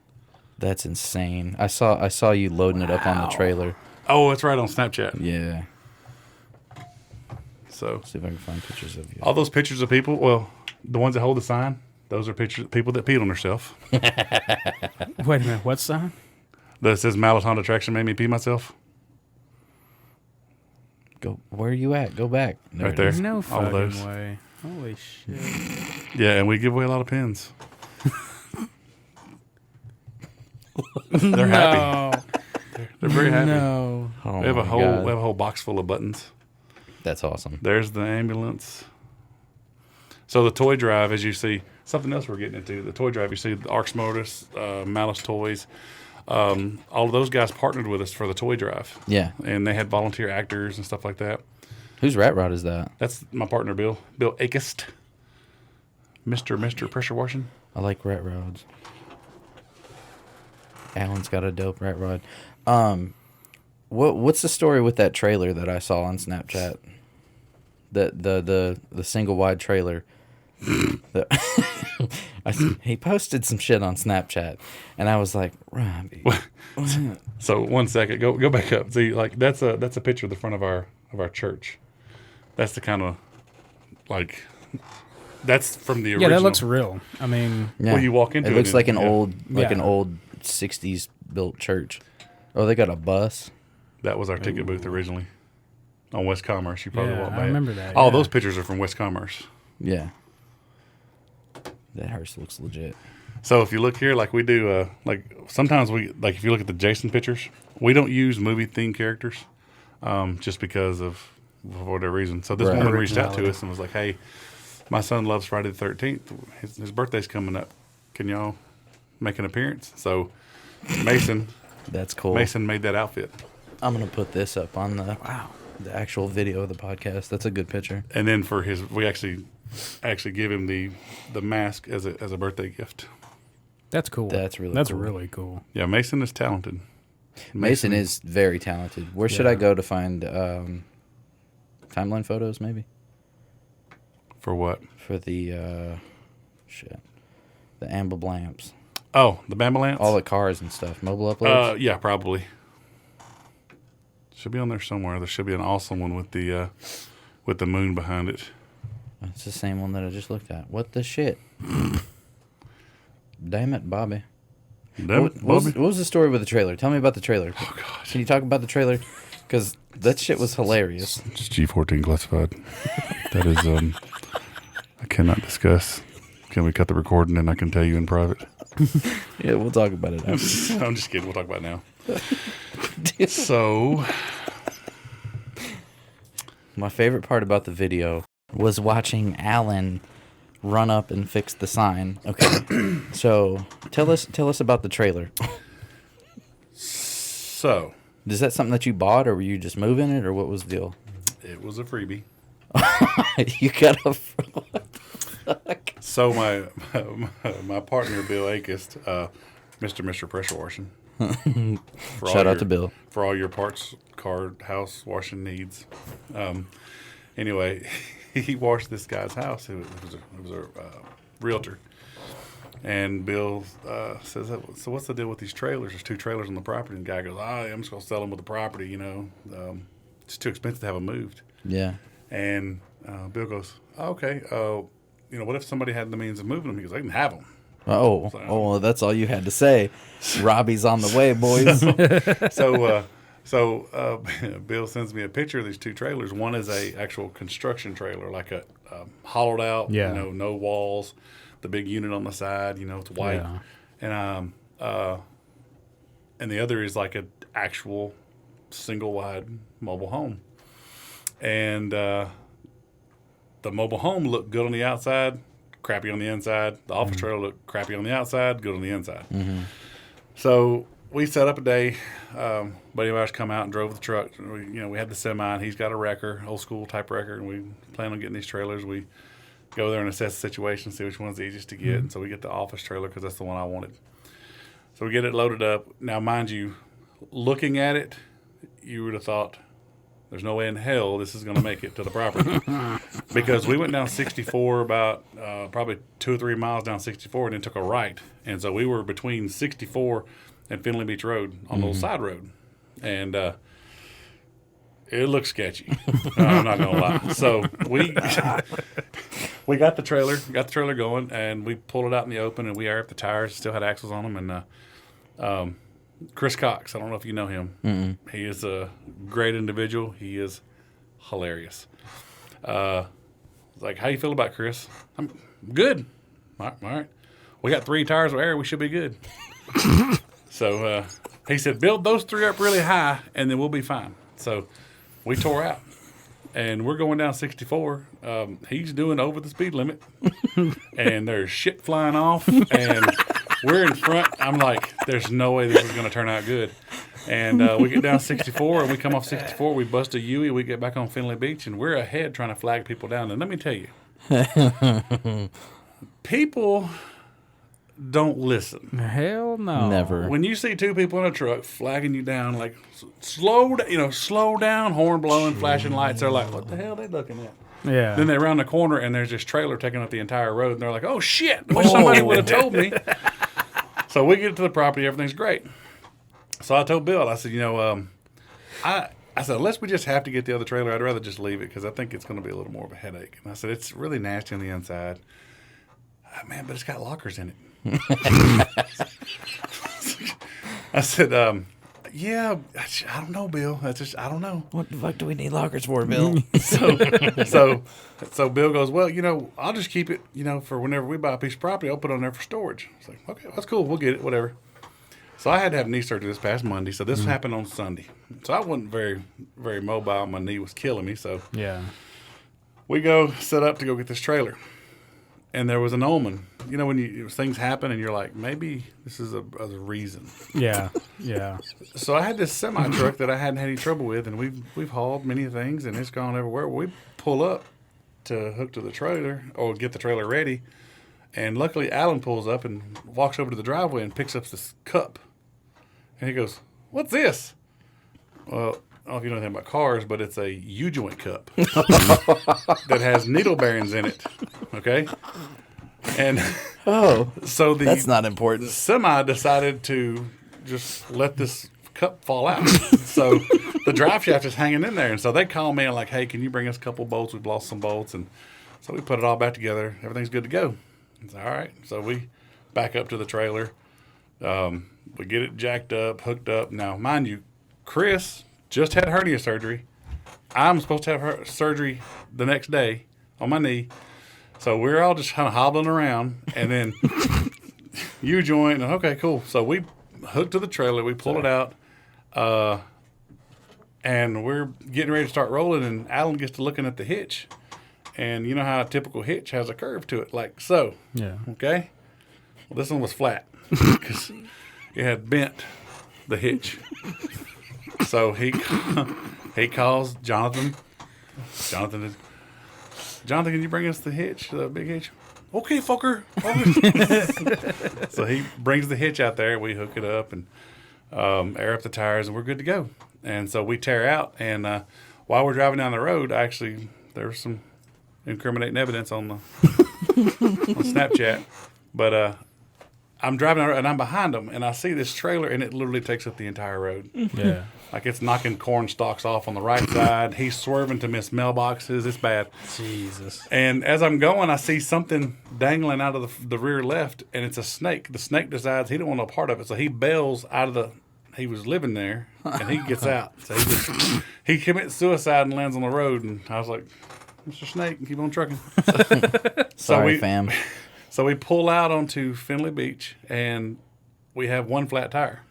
[SPEAKER 1] That's insane. I saw you loading it up on the trailer.
[SPEAKER 2] Oh, it's right on Snapchat.
[SPEAKER 1] Yeah.
[SPEAKER 2] So
[SPEAKER 1] See if I can find pictures of you.
[SPEAKER 2] all those pictures of people, well, the ones that hold the sign, those are pictures of people that peed on themselves.
[SPEAKER 3] Wait a minute. What sign?
[SPEAKER 2] That says Malice Haunted Attraction made me pee myself.
[SPEAKER 1] Go. Where are you at? Go back.
[SPEAKER 2] Right
[SPEAKER 1] it
[SPEAKER 2] there.
[SPEAKER 1] is.
[SPEAKER 3] No
[SPEAKER 2] All of those.
[SPEAKER 3] fucking way. Holy shit.
[SPEAKER 2] Yeah, and we give away a lot of pins. They're happy. They're very happy.
[SPEAKER 3] No.
[SPEAKER 1] Oh
[SPEAKER 2] We have a
[SPEAKER 1] my
[SPEAKER 2] whole
[SPEAKER 1] God.
[SPEAKER 2] we have a whole box full of buttons.
[SPEAKER 1] That's awesome.
[SPEAKER 2] There's the ambulance. So the toy drive, as you see, something else we're getting into. The toy drive, you see the Arx Mortis, Malice Toys. All of those guys partnered with us for the toy drive.
[SPEAKER 1] Yeah.
[SPEAKER 2] And they had volunteer actors and stuff like that.
[SPEAKER 1] Whose rat rod is that?
[SPEAKER 2] That's my partner, Bill Akist. Mr. Pressure Washing.
[SPEAKER 1] I like rat rods. Alan's got a dope rat rod. What's the story with that trailer that I saw on Snapchat? The single wide trailer. He posted some shit on Snapchat, and I was like, Robby.
[SPEAKER 2] So 1 second, go back up. See, like that's a picture of the front of our church. That's the kind of like that's from the original.
[SPEAKER 3] Yeah, that looks real. I mean,
[SPEAKER 1] Yeah.
[SPEAKER 2] Well, you walk into
[SPEAKER 1] it looks
[SPEAKER 2] and-
[SPEAKER 1] like an
[SPEAKER 2] yeah.
[SPEAKER 1] old
[SPEAKER 3] Yeah.
[SPEAKER 1] an old 60s built church. Oh, they got a bus.
[SPEAKER 2] That was our ticket booth originally on West Commerce. You probably
[SPEAKER 3] Yeah,
[SPEAKER 2] walked
[SPEAKER 3] I
[SPEAKER 2] by it.
[SPEAKER 3] remember that,
[SPEAKER 2] All
[SPEAKER 3] yeah.
[SPEAKER 2] those pictures are from West Commerce.
[SPEAKER 1] Yeah. That hearse looks legit.
[SPEAKER 2] So if you look here, like we do, like sometimes like if you look at the Jason pictures, we don't use movie themed characters, just because of for whatever reason. So this
[SPEAKER 1] Right.
[SPEAKER 2] woman reached out to
[SPEAKER 3] Originality.
[SPEAKER 2] us and was like, "Hey, my son loves Friday the 13th. His birthday's coming up. Can y'all make an appearance?" So Mason
[SPEAKER 1] That's cool.
[SPEAKER 2] made that outfit,
[SPEAKER 1] I'm gonna put this up on the actual video of the podcast. That's a good picture.
[SPEAKER 2] and then for his, we actually give him the mask as a birthday gift.
[SPEAKER 3] that's cool.
[SPEAKER 1] That's really
[SPEAKER 3] That's
[SPEAKER 1] cool.
[SPEAKER 3] really cool.
[SPEAKER 2] Yeah, Mason is talented.
[SPEAKER 1] Mason is very talented. Where should
[SPEAKER 3] Yeah.
[SPEAKER 1] I go to find timeline photos? Maybe
[SPEAKER 2] For what?
[SPEAKER 1] for the the amble lamps,
[SPEAKER 2] Oh, the Bambalance?
[SPEAKER 1] all the cars and stuff. Mobile uploads.
[SPEAKER 2] Yeah, probably. Should be on there somewhere. There should be an awesome one with the moon behind it.
[SPEAKER 1] It's the same one that I just looked at. What the shit? Damn it, Bobby.
[SPEAKER 2] Damn it,
[SPEAKER 1] What
[SPEAKER 2] Bobby.
[SPEAKER 1] was the story with the trailer? Tell me about the trailer.
[SPEAKER 2] Oh, God.
[SPEAKER 1] Can you talk about the trailer? Because that shit was hilarious.
[SPEAKER 2] It's G14 classified. That is, I cannot discuss. Can we cut the recording and I can tell you in private?
[SPEAKER 1] Yeah, we'll talk about it after.
[SPEAKER 2] I'm just kidding. We'll talk about it now. So,
[SPEAKER 1] My favorite part about the video was watching Alan run up and fix the sign. Okay, so tell us about the trailer.
[SPEAKER 2] so
[SPEAKER 1] Is that something that you bought, or were you just moving it, or what was the deal?
[SPEAKER 2] it was a freebie.
[SPEAKER 1] You got a.
[SPEAKER 2] So my partner Bill Akist, Mr. Pressure Washing. For
[SPEAKER 1] Shout
[SPEAKER 2] all
[SPEAKER 1] out to Bill.
[SPEAKER 2] for all your parts, car, house washing needs. Anyway, he washed this guy's house. It was a realtor, and Bill says, "So what's the deal with these trailers? There's 2 trailers on the property." And the guy goes, I'm just gonna sell them with the property. You know, it's too expensive to have them moved."
[SPEAKER 1] Yeah.
[SPEAKER 2] And Bill goes, "Okay. You know, what if somebody had the means of moving them?" He goes, "They can have them."
[SPEAKER 1] Oh, well, that's all you had to say. Robbie's on the way, boys.
[SPEAKER 2] So Bill sends me a picture of these 2 trailers. One is a actual construction trailer, like a hollowed out,
[SPEAKER 3] Yeah.
[SPEAKER 2] no walls, the big unit on the side, it's white,
[SPEAKER 3] Yeah.
[SPEAKER 2] and the other is like an actual single wide mobile home, and the mobile home looked good on the outside, crappy on the inside. The office trailer looked crappy on the outside, good on the inside. So we set up a day. Buddy of ours come out and drove the truck. We had the semi, and he's got a wrecker, old school type wrecker, and we plan on getting these trailers. We go there and assess the situation, see which one's the easiest to get. And so we get the office trailer because that's the one I wanted. So we get it loaded up. Now, mind you, looking at it, you would have thought, there's no way in hell this is going to make it to the property. Because we went down 64 about probably 2 or 3 miles down 64 and then took a right. And so we were between 64 and Finley Beach Road on the little side road. And it looked sketchy. I'm not going to lie. So we got the trailer going, and we pulled it out in the open, and we aired up the tires, still had axles on them. And Chris Cox, I don't know if you know him.
[SPEAKER 1] Mm-mm.
[SPEAKER 2] He is a great individual. He is hilarious. Like, how you feel about Chris? I'm good. All right. We got 3 tires of air. We should be good. So he said, build those 3 up really high, and then we'll be fine. So we tore out, and we're going down 64. He's doing over the speed limit, and there's shit flying off, and we're in front. I'm like, there's no way this is going to turn out good. And we get down 64, and we come off 64. We bust a U-ey. We get back on Finley Beach, and we're ahead trying to flag people down. And let me tell you, people don't listen.
[SPEAKER 3] Hell no.
[SPEAKER 1] Never.
[SPEAKER 2] When you see 2 people in a truck flagging you down, like slow down, horn blowing, flashing lights, they're like, what the hell are they looking at?
[SPEAKER 3] Yeah.
[SPEAKER 2] Then they round the corner and there's this trailer taking up the entire road, and they're like, oh shit, I wish somebody would have told me. So we get to the property, everything's great. So I told Bill, I said, I said, unless we just have to get the other trailer, I'd rather just leave it because I think it's going to be a little more of a headache. And I said, it's really nasty on the inside. Man, but it's got lockers in it. I said, yeah, I don't know, Bill. I don't know.
[SPEAKER 1] What the fuck do we need lockers for, Bill?
[SPEAKER 2] So Bill goes, well, I'll just keep it, for whenever we buy a piece of property, I'll put it on there for storage. I was like, okay, that's cool. We'll get it, whatever. So I had to have knee surgery this past Monday. So this happened on Sunday. So I wasn't very, very mobile. My knee was killing me. So
[SPEAKER 3] Yeah.
[SPEAKER 2] we go set up to go get this trailer. And there was an omen. When things happen and you're like, maybe this is a reason.
[SPEAKER 3] Yeah. Yeah.
[SPEAKER 2] So I had this semi truck that I hadn't had any trouble with, and we've hauled many things, and it's gone everywhere. We pull up to hook to the trailer or get the trailer ready, and luckily Alan pulls up and walks over to the driveway and picks up this cup, and he goes, "What's this?" Well, I don't know if you know anything about cars, but it's a U-joint cup that has needle bearings in it. Okay, and so
[SPEAKER 1] that's not important.
[SPEAKER 2] Semi decided to just let this cup fall out. So the drive shaft is hanging in there. And so they call me and like, hey, can you bring us a couple bolts? We've lost some bolts. And so we put it all back together. Everything's good to go. It's all right. So we back up to the trailer. We get it jacked up, hooked up. Now, mind you, Chris just had hernia surgery. I'm supposed to have her surgery the next day on my knee. So we're all just kind of hobbling around. And then U-joint. Okay, cool. So we hooked to the trailer. We pull it out. And we're getting ready to start rolling. And Alan gets to looking at the hitch. And you know how a typical hitch has a curve to it, like so.
[SPEAKER 3] Yeah.
[SPEAKER 2] Okay? Well, this one was flat because it had bent the hitch. So he calls Jonathan. Jonathan, can you bring us the hitch, the big hitch? Okay, fucker. So he brings the hitch out there. We hook it up and air up the tires, and we're good to go. And so we tear out. And while we're driving down the road, actually, there was some incriminating evidence on the on Snapchat. But I'm driving and I'm behind them, and I see this trailer, and it literally takes up the entire road.
[SPEAKER 3] Yeah.
[SPEAKER 2] Like it's knocking corn stalks off on the right side. He's swerving to miss mailboxes. It's bad.
[SPEAKER 3] Jesus.
[SPEAKER 2] And as I'm going, I see something dangling out of the rear left, and it's a snake. The snake decides he don't want no part of it, so he bails out of the. He was living there, and he gets out. So he commits suicide and lands on the road. And I was like, Mr. Snake, keep on trucking.
[SPEAKER 1] Sorry, fam.
[SPEAKER 2] So we pull out onto Finley Beach, and we have one flat tire.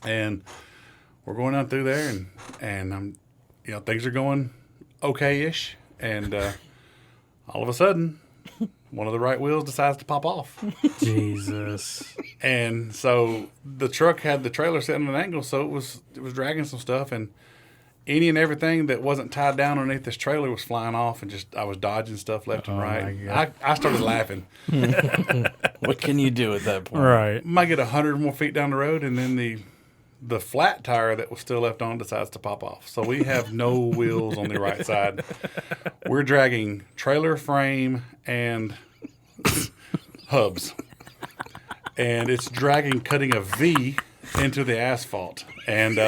[SPEAKER 2] And we're going out through there, and things are going okay-ish. And all of a sudden, one of the right wheels decides to pop off.
[SPEAKER 3] Jesus.
[SPEAKER 2] And so the truck had the trailer sitting at an angle, so it was dragging some stuff, and any and everything that wasn't tied down underneath this trailer was flying off, and I was dodging stuff left and right. I started laughing.
[SPEAKER 1] What can you do at that point?
[SPEAKER 3] Right.
[SPEAKER 2] Might get 100 more feet down the road, and then the flat tire that was still left on decides to pop off. So we have no wheels on the right side. We're dragging trailer frame and hubs. And it's cutting a V into the asphalt. And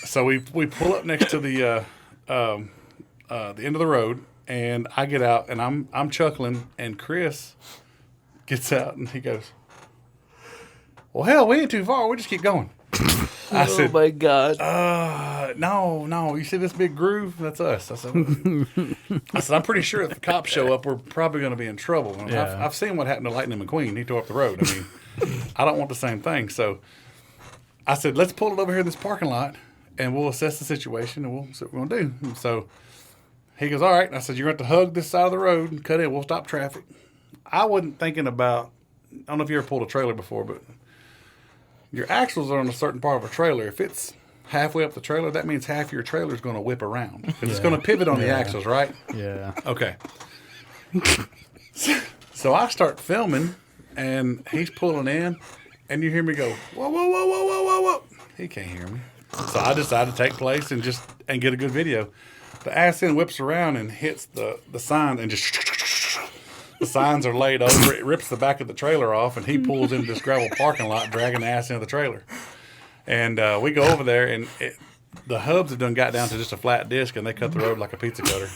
[SPEAKER 2] so we pull up next to the end of the road, and I get out, and I'm chuckling, and Chris gets out, and he goes, well, hell, we ain't too far. We just keep going. I said,
[SPEAKER 1] oh, my God.
[SPEAKER 2] No. You see this big groove? That's us. I said, I'm pretty sure if the cops show up, we're probably going to be in trouble.
[SPEAKER 3] Yeah.
[SPEAKER 2] I've seen what happened to Lightning McQueen. He tore up the road. I mean, I don't want the same thing. So I said, let's pull it over here in this parking lot, and we'll assess the situation, and we'll see what we're going to do. And so he goes, all right. And I said, you're going to have to hug this side of the road and cut in. We'll stop traffic. I wasn't thinking about, I don't know if you ever pulled a trailer before, but your axles are on a certain part of a trailer. If it's halfway up the trailer, that means half your trailer is going to whip around. Because it's going to pivot on the axles, right?
[SPEAKER 3] Yeah.
[SPEAKER 2] Okay. So I start filming, and he's pulling in, and you hear me go, whoa, whoa, whoa, whoa, whoa, whoa, whoa. He can't hear me. So I decided to take place and get a good video. The ass end whips around and hits the sign, and just the signs are laid over. It rips the back of the trailer off, and he pulls into this gravel parking lot, dragging the ass end of the trailer. And we go over there, and the hubs have got down to just a flat disc, and they cut the road like a pizza cutter.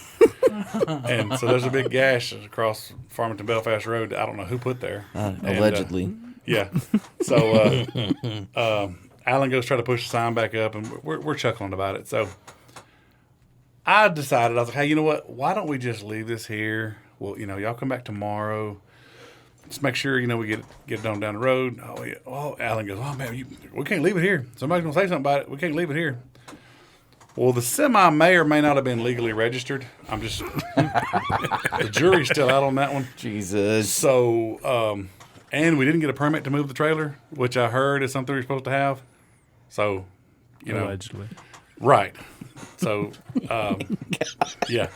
[SPEAKER 2] And so there's a big gash across Farmington Belfast Road. I don't know who put there.
[SPEAKER 1] Allegedly.
[SPEAKER 2] Yeah. So Alan goes try to push the sign back up, and we're chuckling about it. So I decided, I was like, hey, you know what? Why don't we just leave this here? Well, y'all come back tomorrow. Just make sure, we get it on down the road. Oh, yeah. Oh, Alan goes, oh, man, we can't leave it here. Somebody's going to say something about it. We can't leave it here. Well, the semi may or may not have been legally registered. I'm just, the jury's still out on that one.
[SPEAKER 1] Jesus.
[SPEAKER 2] So, and we didn't get a permit to move the trailer, which I heard is something we're supposed to have. So,
[SPEAKER 3] Allegedly.
[SPEAKER 2] Right. So, yeah.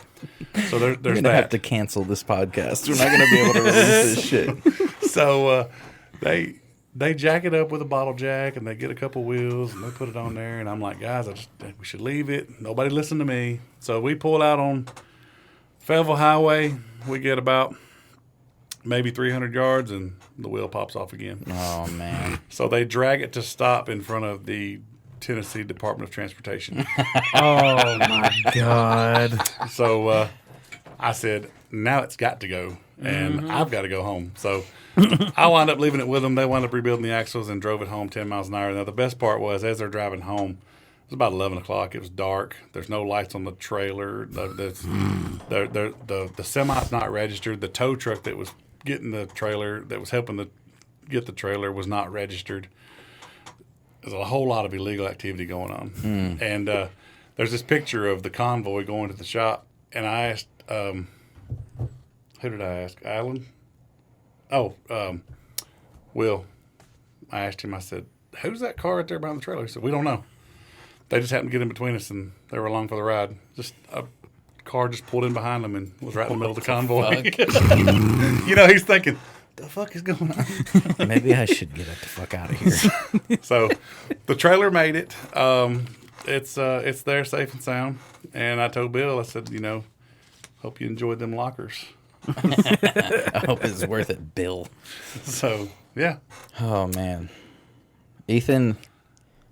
[SPEAKER 2] So there's
[SPEAKER 1] We're gonna
[SPEAKER 2] that.
[SPEAKER 1] have to cancel this podcast. We're not gonna be able to release this shit.
[SPEAKER 2] So they jack it up with a bottle jack, and they get a couple wheels, and they put it on there. And I'm like, guys, I just think we should leave it. Nobody listened to me. So we pull out on Fayetteville Highway. We get about maybe 300 yards, and the wheel pops off again.
[SPEAKER 1] Oh man.
[SPEAKER 2] So they drag it to stop in front of the Tennessee Department of Transportation.
[SPEAKER 3] Oh my God.
[SPEAKER 2] So I said, now it's got to go, and I've got to go home. So I wound up leaving it with them. They wound up rebuilding the axles and drove it home 10 miles an hour. Now, the best part was, as they're driving home, it was about 11 o'clock. It was dark. There's no lights on the trailer. The semi's not registered. The tow truck that was getting the trailer, that was helping get the trailer, was not registered. There's a whole lot of illegal activity going on. And there's this picture of the convoy going to the shop. And I asked, who did I ask? Alan? Oh, Will. I asked him, I said, who's that car right there behind the trailer? He said, we don't know. They just happened to get in between us, and they were along for the ride. Just a car just pulled in behind them and was right in the middle of the convoy. He's thinking, the fuck is going on?
[SPEAKER 1] Maybe I should get the fuck out of here.
[SPEAKER 2] So the trailer made it. It's there safe and sound. And I told Bill, I said, hope you enjoyed them lockers.
[SPEAKER 1] I hope it's worth it, Bill.
[SPEAKER 2] So, yeah.
[SPEAKER 1] Oh man. Ethan,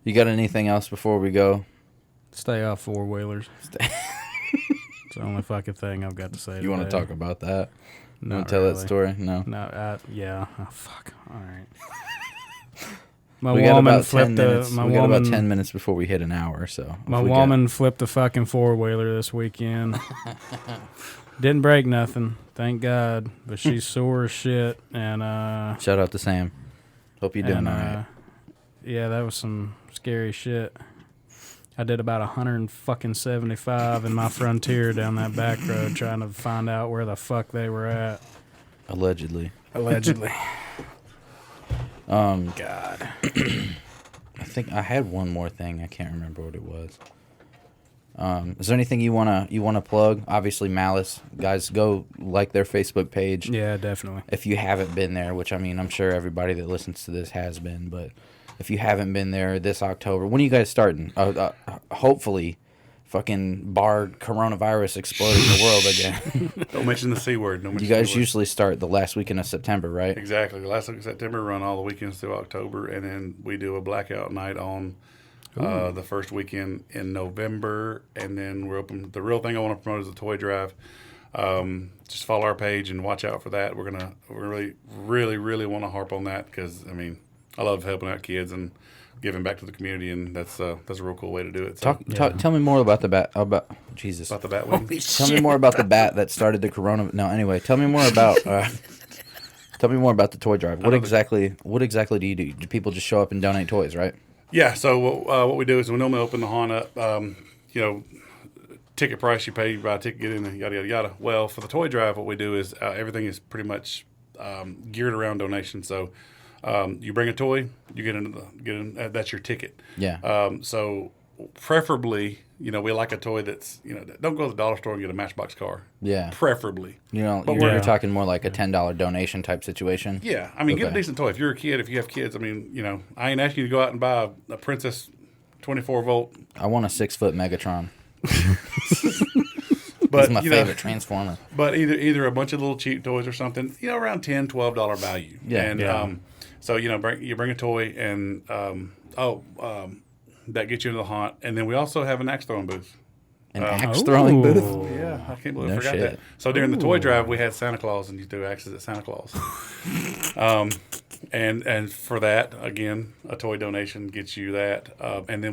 [SPEAKER 1] you got anything else before we go?
[SPEAKER 3] Stay off four-wheelers. It's the only fucking thing I've got to say.
[SPEAKER 1] You want to talk about that? You want to tell
[SPEAKER 3] really.
[SPEAKER 1] that story? No.
[SPEAKER 3] No, yeah. Oh, fuck. All right.
[SPEAKER 1] We got about 10 minutes. We got about 10 minutes before we hit an hour. So
[SPEAKER 3] my woman flipped a fucking four-wheeler this weekend. Didn't break nothing, thank God. But she's sore as shit. And
[SPEAKER 1] shout out to Sam. Hope you're doing all right.
[SPEAKER 3] Yeah, that was some scary shit. I did about 175 in my Frontier down that back road trying to find out where the fuck they were at.
[SPEAKER 1] Allegedly.
[SPEAKER 3] God.
[SPEAKER 1] I think I had one more thing. I can't remember what it was. Is there anything you wanna plug? Obviously, Malice. Guys, go like their Facebook page.
[SPEAKER 3] Yeah, definitely.
[SPEAKER 1] If you haven't been there, which I mean, I'm sure everybody that listens to this has been, but if you haven't been there this October, when are you guys starting? Hopefully, fucking bar coronavirus exploding the world again.
[SPEAKER 2] Don't mention the C word.
[SPEAKER 1] You guys usually start the last weekend of September, right?
[SPEAKER 2] Exactly. The last week of September, run all the weekends through October, and then we do a blackout night on the first weekend in November, and then we're open. The real thing I want to promote is the toy drive. Just follow our page and watch out for that. We're gonna really want to harp on that because I love helping out kids and giving back to the community, and that's a real cool way to do it. So,
[SPEAKER 1] Tell me more about the bat. About the
[SPEAKER 2] bat wing.
[SPEAKER 1] Tell me more about the bat that started the corona. No, anyway, tell me more about. Tell me more about the toy drive. What exactly do you do? Do people just show up and donate toys, right?
[SPEAKER 2] Yeah. So what we do is we normally open the haunt up. You know, ticket price you pay, you buy a ticket, get in, yada yada yada. Well, for the toy drive, what we do is everything is pretty much geared around donation. So you bring a toy, you get in. That's your ticket.
[SPEAKER 1] Yeah.
[SPEAKER 2] So preferably, you know, we like a toy that's, you know, don't go to the dollar store and get a Matchbox car.
[SPEAKER 1] Yeah.
[SPEAKER 2] Preferably.
[SPEAKER 1] You know,
[SPEAKER 2] But
[SPEAKER 1] you're talking more like a $10 donation type situation.
[SPEAKER 2] Yeah, I mean, get a
[SPEAKER 1] Okay.
[SPEAKER 2] decent toy. If you're a kid, if you have kids, I mean, you know, I ain't asking you to go out and buy a Princess 24-volt.
[SPEAKER 1] I want a 6-foot Megatron.
[SPEAKER 2] But
[SPEAKER 1] He's my
[SPEAKER 2] you know,
[SPEAKER 1] favorite Transformer.
[SPEAKER 2] But either a bunch of little cheap toys or something, you know, around $10, $12 value.
[SPEAKER 1] Yeah.
[SPEAKER 2] And so you know, you bring a toy, and that gets you into the haunt, and then we also have an axe throwing booth.
[SPEAKER 1] An axe throwing booth.
[SPEAKER 2] Yeah, I can't believe I
[SPEAKER 1] No
[SPEAKER 2] forgot
[SPEAKER 1] shit.
[SPEAKER 2] that. So during the toy drive, we had Santa Claus, and you threw axes at Santa Claus. And for that, again, a toy donation gets you that. And then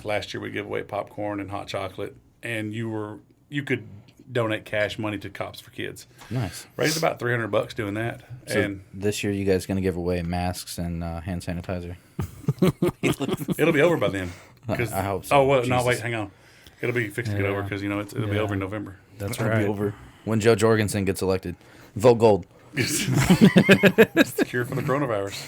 [SPEAKER 2] last year we give away popcorn and hot chocolate, and you could donate cash money to Cops for Kids.
[SPEAKER 1] Nice.
[SPEAKER 2] Raised about $300 doing that.
[SPEAKER 1] So
[SPEAKER 2] and
[SPEAKER 1] this year, you guys going to give away masks and hand sanitizer?
[SPEAKER 2] it'll be over by then.
[SPEAKER 1] I hope so.
[SPEAKER 2] Oh, well, no,
[SPEAKER 1] Jesus.
[SPEAKER 2] wait, hang on. It'll be fixed to get over because, you know, it'll be over in November.
[SPEAKER 3] That's
[SPEAKER 1] It'll
[SPEAKER 3] right.
[SPEAKER 1] be over when Joe Jorgensen gets elected. Vote gold.
[SPEAKER 2] It's the cure for the coronavirus.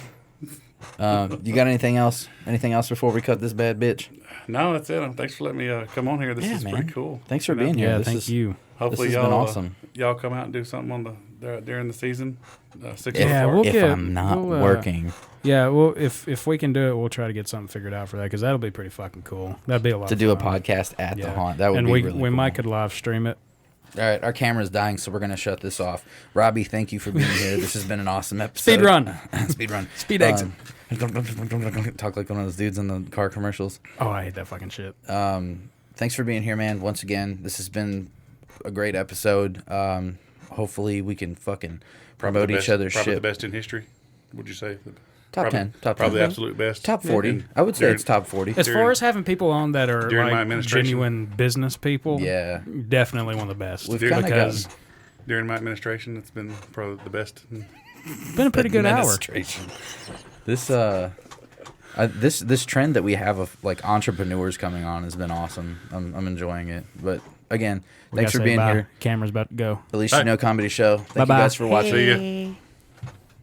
[SPEAKER 1] You got anything else? Anything else before we cut this bad bitch?
[SPEAKER 2] No, that's it. Thanks for letting me come on here. This is
[SPEAKER 1] man.
[SPEAKER 2] pretty cool.
[SPEAKER 1] Thanks for
[SPEAKER 2] You know,
[SPEAKER 1] being here.
[SPEAKER 3] Yeah,
[SPEAKER 1] This
[SPEAKER 3] thank
[SPEAKER 1] is-
[SPEAKER 3] you.
[SPEAKER 2] Hopefully
[SPEAKER 1] This has
[SPEAKER 2] y'all
[SPEAKER 1] been awesome.
[SPEAKER 2] Y'all come out and do something during the season. 6
[SPEAKER 3] Yeah,
[SPEAKER 2] months
[SPEAKER 3] we'll
[SPEAKER 1] If
[SPEAKER 3] get-
[SPEAKER 1] I'm not
[SPEAKER 3] we'll,
[SPEAKER 1] working
[SPEAKER 3] Yeah, well, if we can do it, we'll try to get something figured out for that because that'll be pretty fucking cool. That'd be a lot
[SPEAKER 1] to
[SPEAKER 3] of
[SPEAKER 1] do a
[SPEAKER 3] fun.
[SPEAKER 1] podcast at the
[SPEAKER 3] Yeah.
[SPEAKER 1] haunt, that would
[SPEAKER 3] and
[SPEAKER 1] be
[SPEAKER 3] we
[SPEAKER 1] really
[SPEAKER 3] we
[SPEAKER 1] cool.
[SPEAKER 3] might could live stream it.
[SPEAKER 1] All right, our camera's dying, so we're gonna shut this off. Robby, thank you for being here. This has been an awesome episode.
[SPEAKER 3] Speed run.
[SPEAKER 1] Speed run.
[SPEAKER 3] Speed exit.
[SPEAKER 1] Talk like one of those dudes in the car commercials.
[SPEAKER 3] Oh, I hate that fucking shit.
[SPEAKER 1] Thanks for being here, man. Once again, this has been a great episode. Hopefully, we can fucking promote each other's
[SPEAKER 2] Probably
[SPEAKER 1] shit.
[SPEAKER 2] the best in history. Would you say?
[SPEAKER 1] Top
[SPEAKER 2] Probably-
[SPEAKER 1] 10. Top 10.
[SPEAKER 2] Probably the absolute best.
[SPEAKER 1] Top 40.
[SPEAKER 2] And
[SPEAKER 1] I would say
[SPEAKER 2] during-
[SPEAKER 1] it's top 40.
[SPEAKER 3] As far as having people on that are
[SPEAKER 2] during my
[SPEAKER 3] like
[SPEAKER 2] administration.
[SPEAKER 3] genuine business people,
[SPEAKER 1] Yeah.
[SPEAKER 3] definitely one of the best.
[SPEAKER 1] We've
[SPEAKER 2] Dude,
[SPEAKER 1] kind of
[SPEAKER 3] because
[SPEAKER 1] gotten
[SPEAKER 2] During my administration, it's been probably the best.
[SPEAKER 3] it's been a pretty good hour.
[SPEAKER 1] administration. This this trend that we have of like entrepreneurs coming on has been awesome. I'm enjoying it. But again,
[SPEAKER 3] We
[SPEAKER 1] thanks
[SPEAKER 3] gotta
[SPEAKER 1] for
[SPEAKER 3] say
[SPEAKER 1] being
[SPEAKER 3] bye.
[SPEAKER 1] here.
[SPEAKER 3] Camera's about to go.
[SPEAKER 1] At least you
[SPEAKER 2] Bye.
[SPEAKER 1] know comedy show. Thank you
[SPEAKER 3] Bye-bye.
[SPEAKER 1] guys for watching.
[SPEAKER 2] See ya.